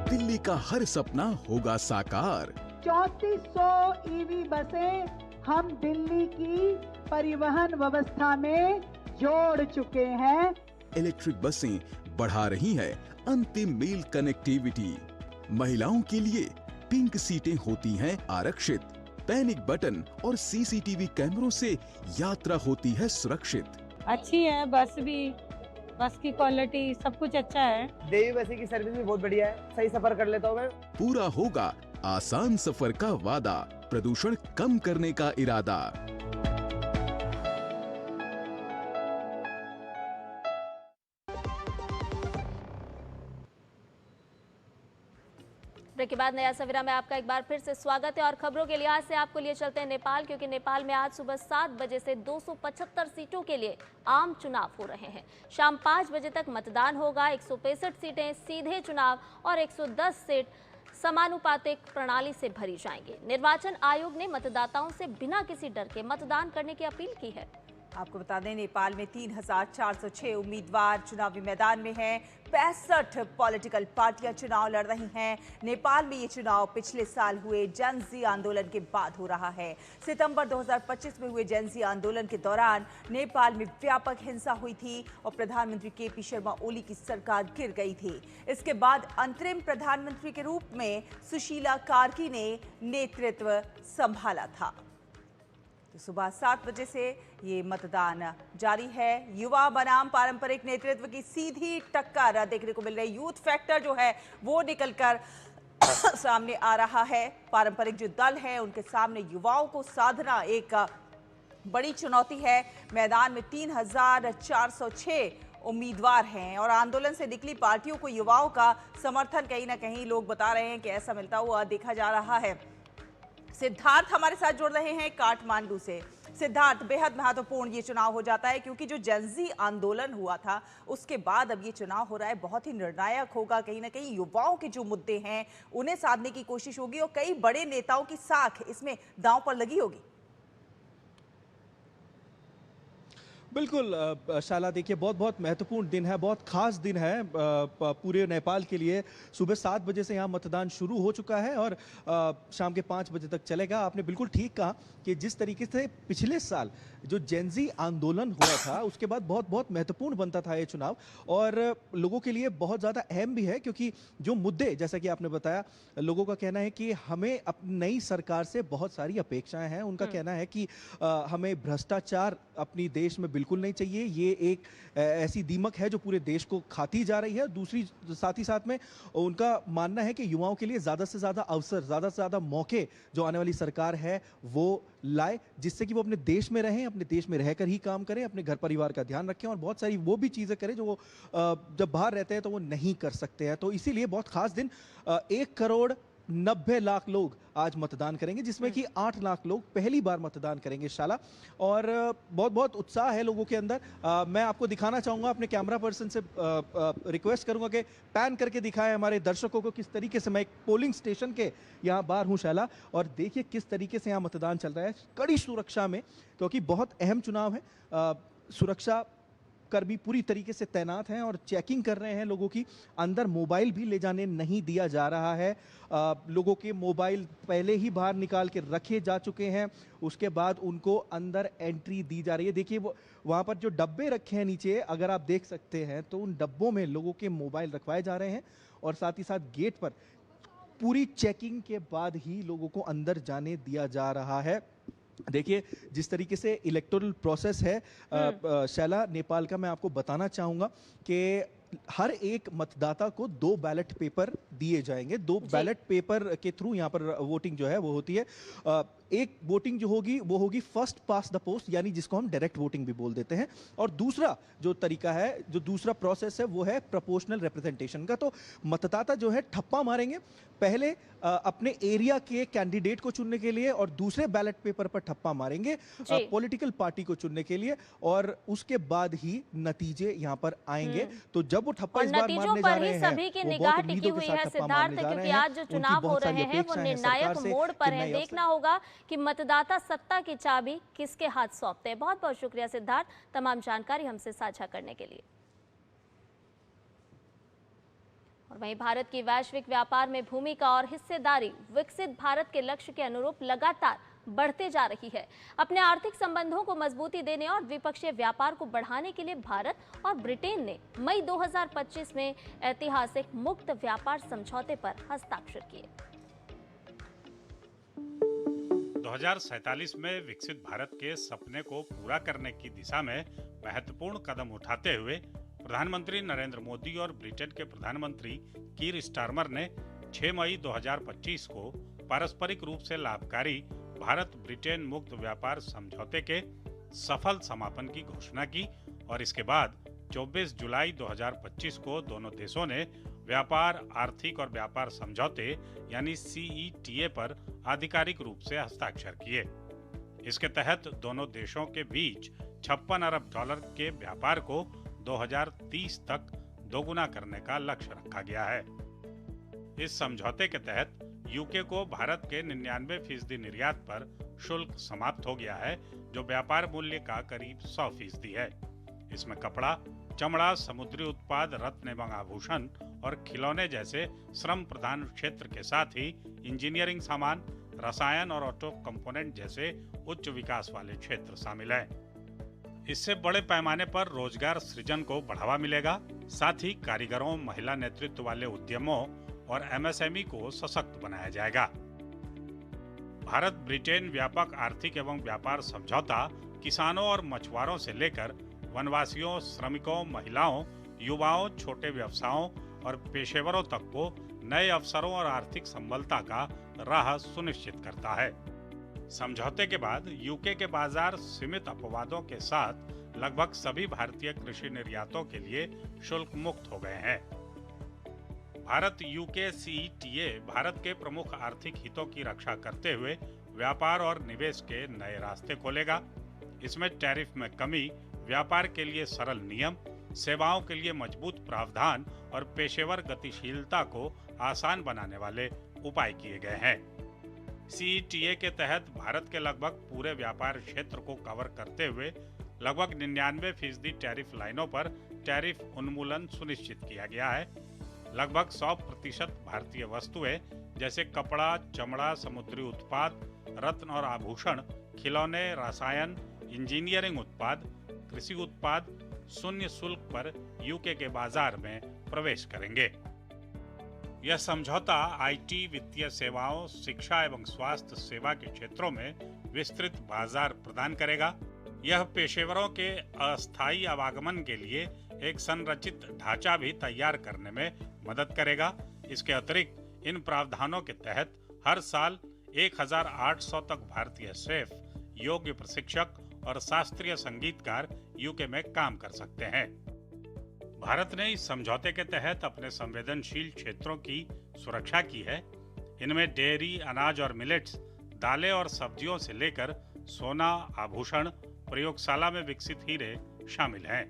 दिल्ली का हर सपना होगा साकार। 3400 EV बसें हम दिल्ली की परिवहन व्यवस्था में जोड़ चुके हैं। इलेक्ट्रिक बसें बढ़ा रही है अंतिम मील कनेक्टिविटी। महिलाओं के लिए पिंक सीटें होती हैं आरक्षित। पैनिक बटन और CCTV कैमरों से यात्रा होती है सुरक्षित। अच्छी है बस भी, बस की क्वालिटी सब कुछ अच्छा है। देवी बस की सर्विस भी बहुत बढ़िया है, सही सफर कर लेता हूँ मैं। पूरा होगा आसान सफर का वादा, प्रदूषण कम करने का इरादा। ब्रेक के बाद नया सवेरा में आपका एक बार फिर से स्वागत है और खबरों के लिहाज से आपको लिए चलते हैं नेपाल, क्योंकि नेपाल में आज सुबह 7 बजे से 275 सीटों के लिए आम चुनाव हो रहे हैं। शाम 5 बजे तक मतदान होगा। 165 सीटें सीधे चुनाव और 110 सीट समानुपातिक प्रणाली से भरी जाएंगी। निर्वाचन आयोग ने मतदाताओं से बिना किसी डर के मतदान करने की अपील की है। आपको बता दें, नेपाल में 3406 उम्मीदवार चुनावी मैदान में हैं। 65 पॉलिटिकल पार्टियां चुनाव लड़ रही हैं। नेपाल में ये चुनाव पिछले साल हुए जनजी आंदोलन के बाद हो रहा है। सितंबर 2025 में हुए जनजी आंदोलन के दौरान नेपाल में व्यापक हिंसा हुई थी और प्रधानमंत्री KP शर्मा ओली की सरकार गिर गई थी। इसके बाद अंतरिम प्रधानमंत्री के रूप में सुशीला कार्की ने नेतृत्व संभाला था। तो सुबह 7 बजे से ये मतदान जारी है। युवा बनाम पारंपरिक नेतृत्व की सीधी टक्कर देखने को मिल रही। यूथ फैक्टर जो है वो निकलकर सामने आ रहा है। पारंपरिक जो दल है उनके सामने युवाओं को साधना एक बड़ी चुनौती है। मैदान में 3406 उम्मीदवार हैं और आंदोलन से निकली पार्टियों को युवाओं का समर्थन कहीं ना कहीं लोग बता रहे हैं कि ऐसा मिलता हुआ देखा जा रहा है। सिद्धार्थ हमारे साथ जुड़ रहे हैं काठमांडू से। सिद्धार्थ, बेहद महत्वपूर्ण ये चुनाव हो जाता है क्योंकि जो जनजी आंदोलन हुआ था उसके बाद अब ये चुनाव हो रहा है, बहुत ही निर्णायक होगा। कहीं ना कहीं युवाओं के जो मुद्दे हैं उन्हें साधने की कोशिश होगी और कई बड़े नेताओं की साख इसमें दांव पर लगी होगी। बिल्कुल शाला, देखिए बहुत बहुत महत्वपूर्ण दिन है, बहुत खास दिन है पूरे नेपाल के लिए। सुबह 7 बजे से यहाँ मतदान शुरू हो चुका है और शाम के 5 बजे तक चलेगा। आपने बिल्कुल ठीक कहा कि जिस तरीके से पिछले साल जो जेनजी आंदोलन हुआ था उसके बाद बहुत बहुत महत्वपूर्ण बनता था ये चुनाव, और लोगों के लिए बहुत ज़्यादा अहम भी है, क्योंकि जो मुद्दे, जैसा कि आपने बताया, लोगों का कहना है कि हमें अपनी नई सरकार से बहुत सारी अपेक्षाएं हैं। उनका कहना है कि हमें भ्रष्टाचार अपनी देश में बिल्कुल नहीं चाहिए। ये एक ऐसी दीमक है जो पूरे देश को खाती जा रही है। दूसरी, साथ ही साथ में उनका मानना है कि युवाओं के लिए ज़्यादा से ज़्यादा अवसर, ज़्यादा से ज़्यादा मौके जो आने वाली सरकार है वो लाए, जिससे कि वो अपने देश में रहें, अपने देश में रहकर ही काम करें, अपने घर परिवार का ध्यान रखें और बहुत सारी वो भी चीज़ें करें जो वो जब बाहर रहते हैं तो वो नहीं कर सकते हैं। तो इसीलिए बहुत खास दिन, 1,90,00,000 लोग आज मतदान करेंगे, जिसमें कि 8 लाख लोग पहली बार मतदान करेंगे शाला, और बहुत बहुत उत्साह है लोगों के अंदर। मैं आपको दिखाना चाहूँगा, अपने कैमरा पर्सन से रिक्वेस्ट करूँगा कि पैन करके दिखाएं हमारे दर्शकों को किस तरीके से। मैं एक पोलिंग स्टेशन के यहाँ बाहर हूँ शाला, और देखिए किस तरीके से यहाँ मतदान चल रहा है, कड़ी सुरक्षा में, क्योंकि बहुत अहम चुनाव है। सुरक्षा कर्मी पूरी तरीके से तैनात हैं और चेकिंग कर रहे हैं लोगों की। अंदर मोबाइल भी ले जाने नहीं दिया जा रहा है। लोगों के मोबाइल पहले ही बाहर निकाल के रखे जा चुके हैं, उसके बाद उनको अंदर एंट्री दी जा रही है। देखिए वो वहाँ पर जो डब्बे रखे हैं नीचे, अगर आप देख सकते हैं तो उन डब्बों में लोगों के मोबाइल रखवाए जा रहे हैं, और साथ ही साथ गेट पर पूरी चेकिंग के बाद ही लोगों को अंदर जाने दिया जा रहा है। देखिए जिस तरीके से इलेक्टोरल प्रोसेस है शैला, नेपाल का, मैं आपको बताना चाहूँगा कि हर एक मतदाता को 2 बैलेट पेपर दिए जाएंगे। 2 बैलेट पेपर के थ्रू यहाँ पर वोटिंग जो है वो होती है। एक वोटिंग जो होगी वो होगी फर्स्ट पास द पोस्ट, यानी जिसको हम डायरेक्ट वोटिंग भी बोल देते हैं, और दूसरा जो तरीका है, जो दूसरा प्रोसेस है वो है प्रोपोर्शनल रिप्रेजेंटेशन का। तो मतदाता जो है ठप्पा मारेंगे पहले अपने एरिया के कैंडिडेट को चुनने के लिए, और दूसरे बैलेट पेपर पर ठप्पा मारेंगे पॉलिटिकल पार्टी को चुनने के लिए, और उसके बाद ही नतीजे यहाँ पर आएंगे। तो जब वो ठप्पा इस बार मारने जा रहे हैं, सभी की निगाह टिकी हुई है सिद्धार्थ, क्योंकि आज जो चुनाव हो रहे हैं वो निर्णायक मोड़ पर है। देखना होगा कि मतदाता सत्ता की चाबी किसके हाथ सौंपते हैं। बहुत बहुत शुक्रिया सिद्धार्थ, तमाम जानकारी हमसे साझा करने के लिए। और वहीं भारत की वैश्विक व्यापार में भूमिका और हिस्सेदारी विकसित भारत के लक्ष्य के अनुरूप लगातार बढ़ते जा रही है। अपने आर्थिक संबंधों को मजबूती देने और द्विपक्षीय व्यापार को बढ़ाने के लिए भारत और ब्रिटेन ने मई 2025 में ऐतिहासिक मुक्त व्यापार समझौते पर हस्ताक्षर किए। 2047 में विकसित भारत के सपने को पूरा करने की दिशा में महत्वपूर्ण कदम उठाते हुए प्रधानमंत्री नरेंद्र मोदी और ब्रिटेन के प्रधानमंत्री कीर स्टारमर ने 6 मई 2025 को पारस्परिक रूप से लाभकारी भारत ब्रिटेन मुक्त व्यापार समझौते के सफल समापन की घोषणा की, और इसके बाद 24 जुलाई 2025 को दोनों देशों ने व्यापार, आर्थिक और व्यापार समझौते यानी CETA पर आधिकारिक रूप से हस्ताक्षर किए। इसके तहत दोनों देशों के बीच $56 अरब के व्यापार को 2030 तक दोगुना करने का लक्ष्य रखा गया है। इस समझौते के तहत यूके को भारत के 99% निर्यात पर शुल्क समाप्त हो गया है, जो व्यापार मूल्य का करीब 100% है। इसमें कपड़ा, चमड़ा, समुद्री उत्पाद, रत्न एवं आभूषण और खिलौने जैसे श्रम प्रधान क्षेत्र के साथ ही इंजीनियरिंग सामान, रसायन और ऑटो कंपोनेंट जैसे उच्च विकास वाले क्षेत्र शामिल हैं। इससे बड़े पैमाने पर रोजगार सृजन को बढ़ावा मिलेगा, साथ ही कारीगरों, महिला नेतृत्व वाले उद्यमों और MSME को सशक्त बनाया जाएगा। भारत ब्रिटेन व्यापक आर्थिक एवं व्यापार समझौता किसानों और मछुआरों से लेकर वनवासियों, श्रमिकों, महिलाओं, युवाओं, छोटे व्यवसायों और पेशेवरों तक को नए अवसरों और आर्थिक संबलता का राह सुनिश्चित करता है। समझौते के बाद यूके के बाजार सीमित अपवादों के साथ लगभग सभी भारतीय कृषि निर्यातों के लिए शुल्क मुक्त हो गए हैं। भारत यूके CETA भारत के प्रमुख आर्थिक हितों की रक्षा करते हुए व्यापार और निवेश के नए रास्ते खोलेगा। इसमें टैरिफ में कमी, व्यापार के लिए सरल नियम, सेवाओं के लिए मजबूत प्रावधान और पेशेवर गतिशीलता को आसान बनाने वाले उपाय किए गए हैं। CETA के तहत भारत के लगभग पूरे व्यापार क्षेत्र को कवर करते हुए लगभग 99% टैरिफ लाइनों पर टैरिफ उन्मूलन सुनिश्चित किया गया है। लगभग 100% भारतीय वस्तुएं जैसे कपड़ा, चमड़ा, समुद्री उत्पाद, रत्न और आभूषण, खिलौने, रसायन, इंजीनियरिंग उत्पाद, कृषि उत्पाद शून्य शुल्क पर यूके के बाजार में प्रवेश करेंगे। यह समझौता आईटी, वित्तीय सेवाओं, शिक्षा एवं स्वास्थ्य सेवा के क्षेत्रों में विस्तृत बाजार प्रदान करेगा। यह पेशेवरों के अस्थायी आवागमन के लिए एक संरचित ढांचा भी तैयार करने में मदद करेगा। इसके अतिरिक्त इन प्रावधानों के तहत हर साल 1800 तक भारतीय शेफ, योग्य प्रशिक्षक और शास्त्रीय संगीतकार यूके में काम कर सकते हैं। भारत ने इस समझौते के तहत अपने संवेदनशील क्षेत्रों की सुरक्षा की है। इनमें डेयरी, अनाज और मिलेट्स, दालें और सब्जियों से लेकर सोना, आभूषण, प्रयोगशाला में विकसित हीरे शामिल हैं।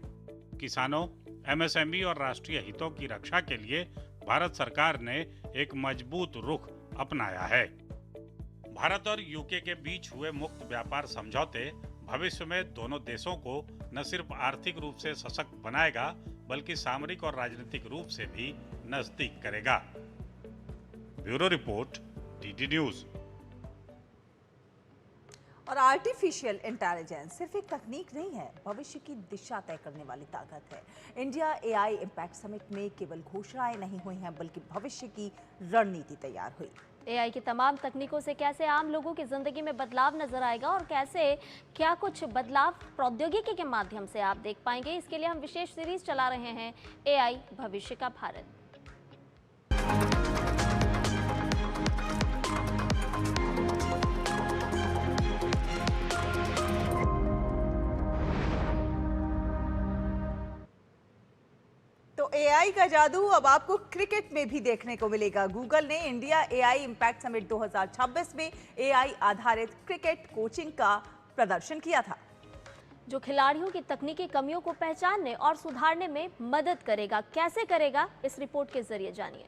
किसानों, एमएसएमई और राष्ट्रीय हितों की रक्षा के लिए भारत सरकार ने एक मजबूत रुख अपनाया है। भारत और यूके के बीच हुए मुक्त व्यापार समझौते भविष्य में दोनों देशों को न सिर्फ आर्थिक रूप से सशक्त बनाएगा बल्कि सामरिक और राजनीतिक रूप से भी नजदीक करेगा। Bureau report, DD news. और आर्टिफिशियल इंटेलिजेंस सिर्फ एक तकनीक नहीं है, भविष्य की दिशा तय करने वाली ताकत है। इंडिया एआई इम्पैक्ट समिट में केवल घोषणाएं नहीं हुई हैं बल्कि भविष्य की रणनीति तैयार हुई। एआई की तमाम तकनीकों से कैसे आम लोगों की जिंदगी में बदलाव नजर आएगा और कैसे क्या कुछ बदलाव प्रौद्योगिकी के माध्यम से आप देख पाएंगे, इसके लिए हम विशेष सीरीज चला रहे हैं, एआई भविष्य का भारत। तो एआई का जादू अब आपको क्रिकेट में भी देखने को मिलेगा। गूगल ने इंडिया एआई इम्पैक्ट समिट 2026 में एआई आधारित क्रिकेट कोचिंग का प्रदर्शन किया था, जो खिलाड़ियों की तकनीकी कमियों को पहचानने और सुधारने में मदद करेगा। कैसे करेगा, इस रिपोर्ट के जरिए जानिए।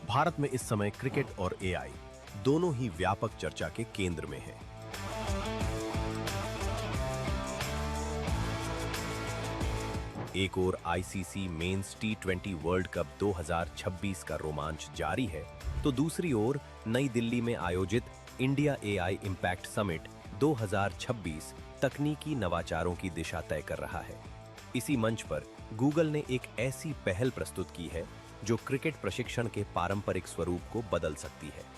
भारत में इस समय क्रिकेट और एआई दोनों ही व्यापक चर्चा के केंद्र में है। एक ओर आईसीसी मेंस टी20 वर्ल्ड कप 2026 का रोमांच जारी है, तो दूसरी ओर नई दिल्ली में आयोजित इंडिया एआई इम्पैक्ट समिट 2026 तकनीकी नवाचारों की दिशा तय कर रहा है। इसी मंच पर गूगल ने एक ऐसी पहल प्रस्तुत की है जो क्रिकेट प्रशिक्षण के पारंपरिक स्वरूप को बदल सकती है।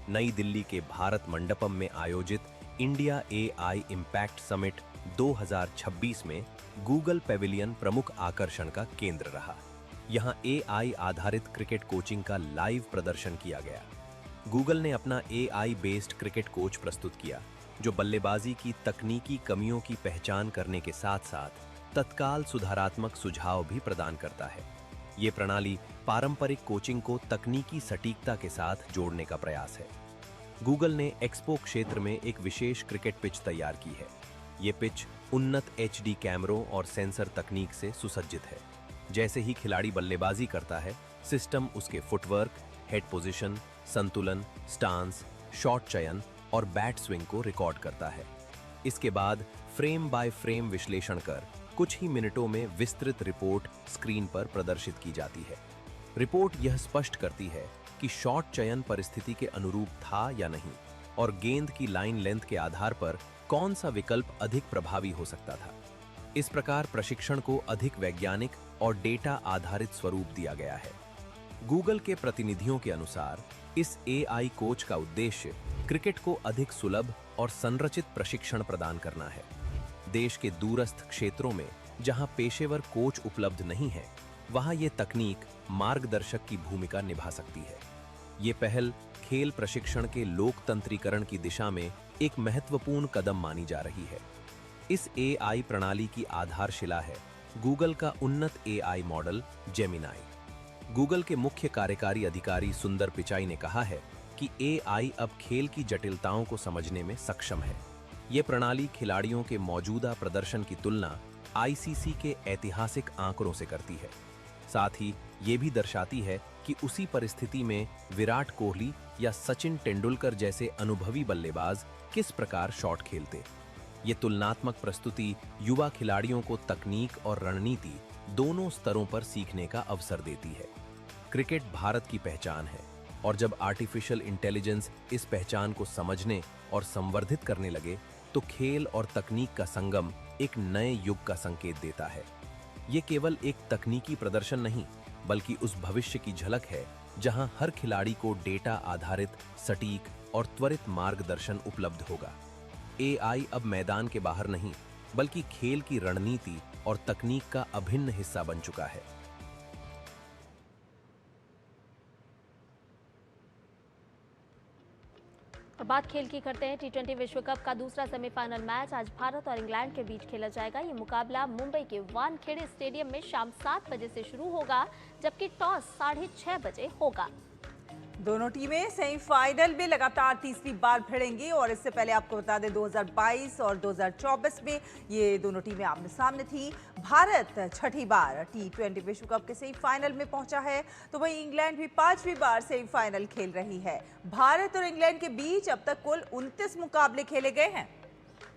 नई दिल्ली के भारत मंडपम में आयोजित इंडिया एआई इम्पैक्ट समिट 2026 में गूगल पेविलियन प्रमुख आकर्षण का केंद्र रहा। यहां एआई आधारित क्रिकेट कोचिंग का लाइव प्रदर्शन किया गया। गूगल ने अपना एआई बेस्ड क्रिकेट कोच प्रस्तुत किया, जो बल्लेबाजी की तकनीकी कमियों की पहचान करने के साथ साथ तत्काल सुधारात्मक सुझाव भी प्रदान करता है। ये प्रणाली पारंपरिक कोचिंग को तकनीकी सटीकता के साथ जोड़ने का प्रयास है। गूगल ने एक्सपो क्षेत्र में एक विशेष क्रिकेट पिच तैयार की है। ये पिच उन्नत एचडी कैमरों और सेंसर तकनीक से सुसज्जित है। जैसे ही खिलाड़ी बल्लेबाजी करता है, सिस्टम उसके फुटवर्क, हेड पोजीशन, संतुलन, स्टांस, शॉट चयन और बैट स्विंग को रिकॉर्ड करता है। इसके बाद फ्रेम बाय फ्रेम विश्लेषण कर कुछ ही मिनटों में विस्तृत रिपोर्ट स्क्रीन पर प्रदर्शित की जाती है। रिपोर्ट यह स्पष्ट करती है कि शॉट चयन परिस्थिति के अनुरूप था या नहीं और गेंद की लाइन लेंथ के आधार पर कौन सा विकल्प अधिक प्रभावी हो सकता था। इस प्रकार प्रशिक्षण को अधिक वैज्ञानिक और डेटा आधारित स्वरूप दिया गया है। गूगल के प्रतिनिधियों के अनुसार इस एआई कोच का उद्देश्य क्रिकेट को अधिक सुलभ और संरचित प्रशिक्षण प्रदान करना है। देश के दूरस्थ क्षेत्रों में जहां पेशेवर कोच उपलब्ध नहीं है, वहां ये तकनीक मार्गदर्शक की भूमिका निभा सकती है। ये पहल खेल प्रशिक्षण के लोकतंत्रीकरण की दिशा में एक महत्वपूर्ण कदम मानी जा रही है। इस एआई प्रणाली की आधारशिला है गूगल का उन्नत एआई मॉडल जेमिनाई। गूगल के मुख्य कार्यकारी अधिकारी सुंदर पिचाई ने कहा है कि एआई अब खेल की जटिलताओं को समझने में सक्षम है। ये प्रणाली खिलाड़ियों के मौजूदा प्रदर्शन की तुलना आईसीसी के ऐतिहासिक आंकड़ों से करती है। साथ ही ये भी दर्शाती है कि उसी परिस्थिति में विराट कोहली या सचिन तेंदुलकर जैसे अनुभवी बल्लेबाज किस प्रकार शॉट खेलते। ये तुलनात्मक प्रस्तुति युवा खिलाड़ियों को तकनीक और रणनीति दोनों स्तरों पर सीखने का अवसर देती है। क्रिकेट भारत की पहचान है और जब आर्टिफिशियल इंटेलिजेंस इस पहचान को समझने और संवर्धित करने लगे तो खेल और तकनीक का संगम एक नए युग का संकेत देता है। ये केवल एक तकनीकी प्रदर्शन नहीं बल्कि उस भविष्य की झलक है जहां हर खिलाड़ी को डेटा आधारित, सटीक और त्वरित मार्गदर्शन उपलब्ध होगा। AI अब मैदान के बाहर नहीं बल्कि खेल की रणनीति और तकनीक का अभिन्न हिस्सा बन चुका है। और बात खेल की करते हैं। T20 विश्व कप का दूसरा सेमीफाइनल मैच आज भारत और इंग्लैंड के बीच खेला जाएगा। ये मुकाबला मुंबई के वानखेड़े स्टेडियम में शाम 7 बजे से शुरू होगा, जबकि टॉस 6:30 बजे होगा। दोनों टीमें सेमीफाइनल में लगातार तीसरी बार भिड़ेंगी और इससे पहले आपको बता दें 2022 और 2024 में ये दोनों टीमें आमने सामने थी। भारत छठी बार T20 विश्व कप के सेमीफाइनल में पहुंचा है, तो वहीं इंग्लैंड भी 5वीं बार सेमीफाइनल खेल रही है। भारत और इंग्लैंड के बीच अब तक कुल 29 मुकाबले खेले गए हैं।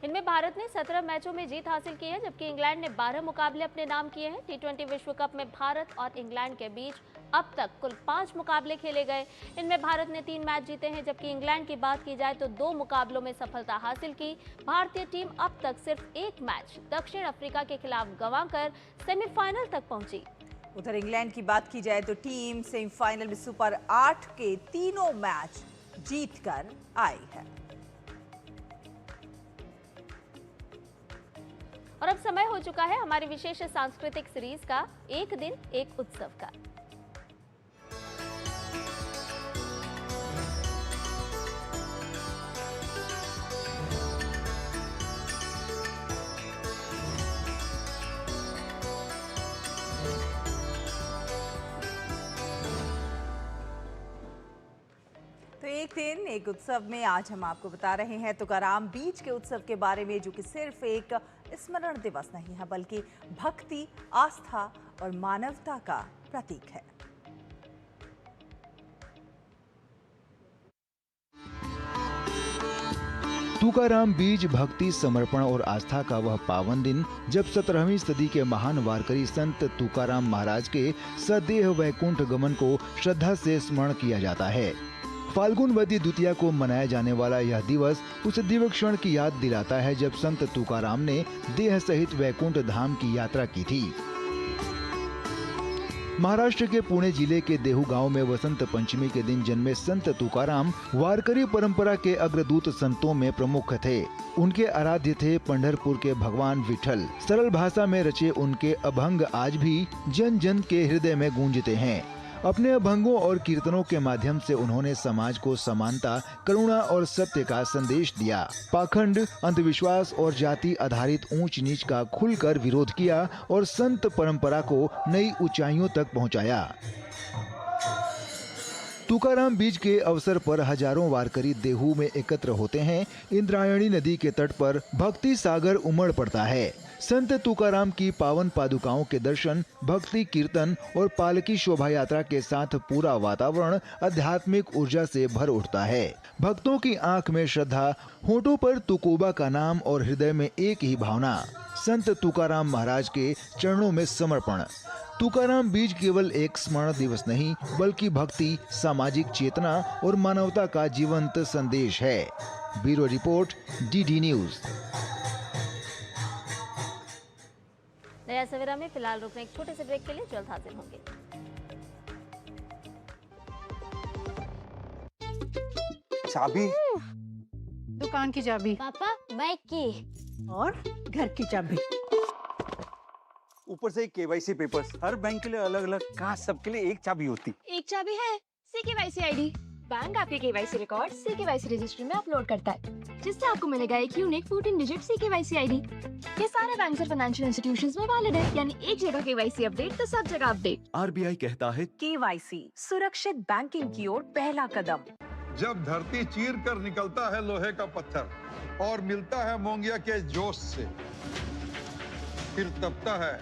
इनमें भारत ने 17 मैचों में जीत हासिल की है, जबकि इंग्लैंड ने 12 मुकाबले अपने नाम किए हैं। T20 विश्व कप में भारत और इंग्लैंड के बीच अब तक कुल 5 मुकाबले खेले गए। इनमें भारत ने 3 मैच जीते हैं, जबकि इंग्लैंड की बात की जाए तो 2 मुकाबलों में सफलता हासिल की। भारतीय टीम अब तक सिर्फ 1 मैच दक्षिण अफ्रीका के खिलाफ गंवाकर सेमीफाइनल तक पहुंची। उधर इंग्लैंड की बात की जाए तो टीम सेमीफाइनल में सुपर 8 के तीनों मैच जीतकर आई है। और अब समय हो चुका है हमारी विशेष सांस्कृतिक सीरीज का, एक दिन एक उत्सव का। तो एक दिन एक उत्सव में आज हम आपको बता रहे हैं तुकाराम बीज के उत्सव के बारे में, जो कि सिर्फ एक स्मरण दिवस नहीं है बल्कि भक्ति, आस्था और मानवता का प्रतीक है। तुकाराम बीज भक्ति, समर्पण और आस्था का वह पावन दिन जब 17वीं सदी के महान वारकरी संत तुकाराम महाराज के सदेह वैकुंठ गमन को श्रद्धा से स्मरण किया जाता है। फाल्गुन वदी द्वितीया को मनाया जाने वाला यह दिवस उस दिव्य क्षण की याद दिलाता है जब संत तुकाराम ने देह सहित वैकुंठ धाम की यात्रा की थी। महाराष्ट्र के पुणे जिले के देहू गांव में वसंत पंचमी के दिन जन्मे संत तुकाराम वारकरी परंपरा के अग्रदूत संतों में प्रमुख थे। उनके आराध्य थे पंढरपुर के भगवान विठल। सरल भाषा में रचे उनके अभंग आज भी जन जन के हृदय में गूंजते हैं। अपने अभंगों और कीर्तनों के माध्यम से उन्होंने समाज को समानता, करुणा और सत्य का संदेश दिया। पाखंड, अंधविश्वास और जाति आधारित ऊंच नीच का खुलकर विरोध किया और संत परंपरा को नई ऊंचाइयों तक पहुंचाया। तुकाराम बीज के अवसर पर हजारों वारकरी देहू में एकत्र होते हैं। इंद्रायणी नदी के तट पर भक्ति सागर उमड़ पड़ता है। संत तुकाराम की पावन पादुकाओं के दर्शन, भक्ति, कीर्तन और पालकी शोभा यात्रा के साथ पूरा वातावरण आध्यात्मिक ऊर्जा से भर उठता है। भक्तों की आंख में श्रद्धा, होठों पर तुकोबा का नाम और हृदय में एक ही भावना, संत तुकाराम महाराज के चरणों में समर्पण। तुकाराम बीज केवल एक स्मरण दिवस नहीं बल्कि भक्ति, सामाजिक चेतना और मानवता का जीवंत संदेश है। Bureau report, DD news. नया सवेरा में फिलहाल रुकने एक छोटे से ब्रेक के लिए जल्द हाजिर होंगे। चाबी, दुकान की चाबी, पापा बाइक की, और घर की चाबी, ऊपर से KYC पेपर्स। हर बैंक के लिए अलग अलग, कहाँ सबके लिए एक चाबी होती। एक चाबी है CKYC ID। बैंक आपके KYC रिकॉर्ड CKYC रजिस्टर में अपलोड करता है, जिससे आपको मिलेगा एक यूनिक 14 डिजिट CKYC ID। ये सारे बैंक और फाइनेंशियल इंस्टीट्यूशंस में वैलिड है, यानी एक जगह KYC अपडेट तो सब जगह अपडेट। RBI कहता है KYC सुरक्षित बैंकिंग की ओर पहला कदम। जब धरती चीर कर निकलता है लोहे का पत्थर और मिलता है मोंगिया के जोश से, फिर तपता है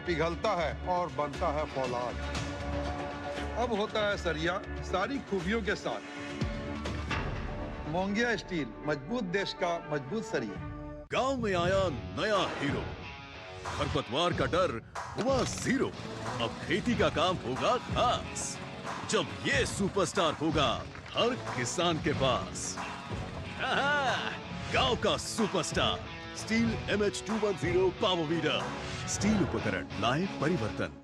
पिघलता है और बनता है फौलाद। अब होता है सरिया सारी खूबियों के साथ। मोंगिया स्टील, मजबूत देश का मजबूत सरिया। गांव में आया नया हीरो, खरपतवार का डर हुआ जीरो। अब खेती का काम होगा खास, जब ये सुपरस्टार होगा हर किसान के पास। गांव का superstar steel MH210 power weeder. Steel उपकरण लाए परिवर्तन।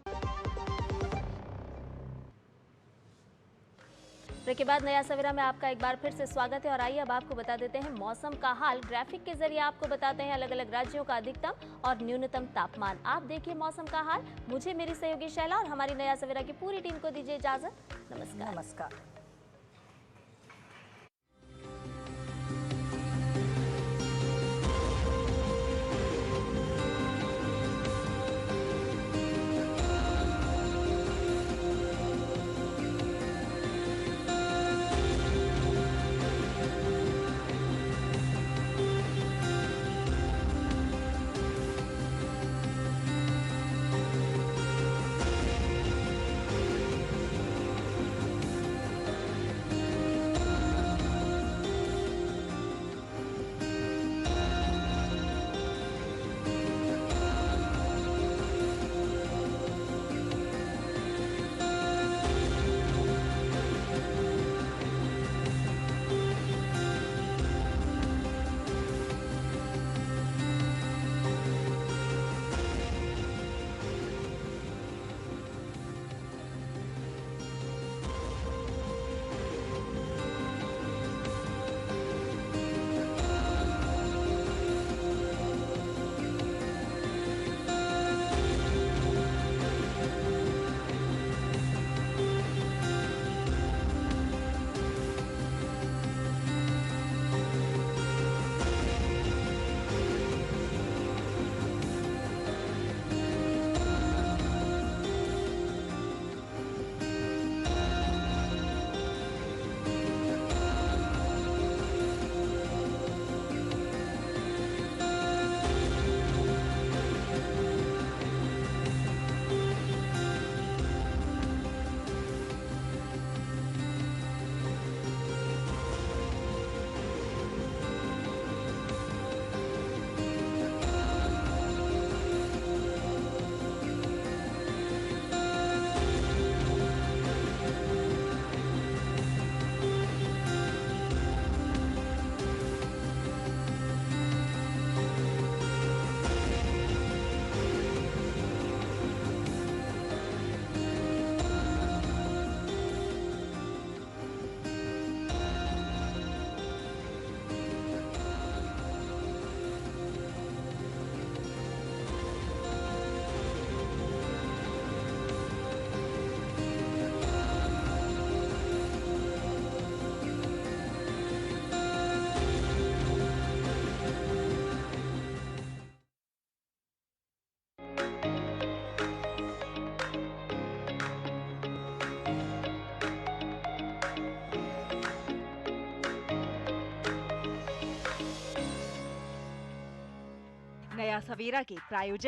ब्रेक के बाद नया सवेरा में आपका एक बार फिर से स्वागत है और आइए अब आपको बता देते हैं मौसम का हाल। ग्राफिक के जरिए आपको बताते हैं अलग अलग राज्यों का अधिकतम और न्यूनतम तापमान। आप देखिए मौसम का हाल। मुझे मेरी सहयोगी शैला और हमारी नया सवेरा की पूरी टीम को दीजिए इजाजत। नमस्कार। नमस्कार। नया सवेरा के प्रायोजक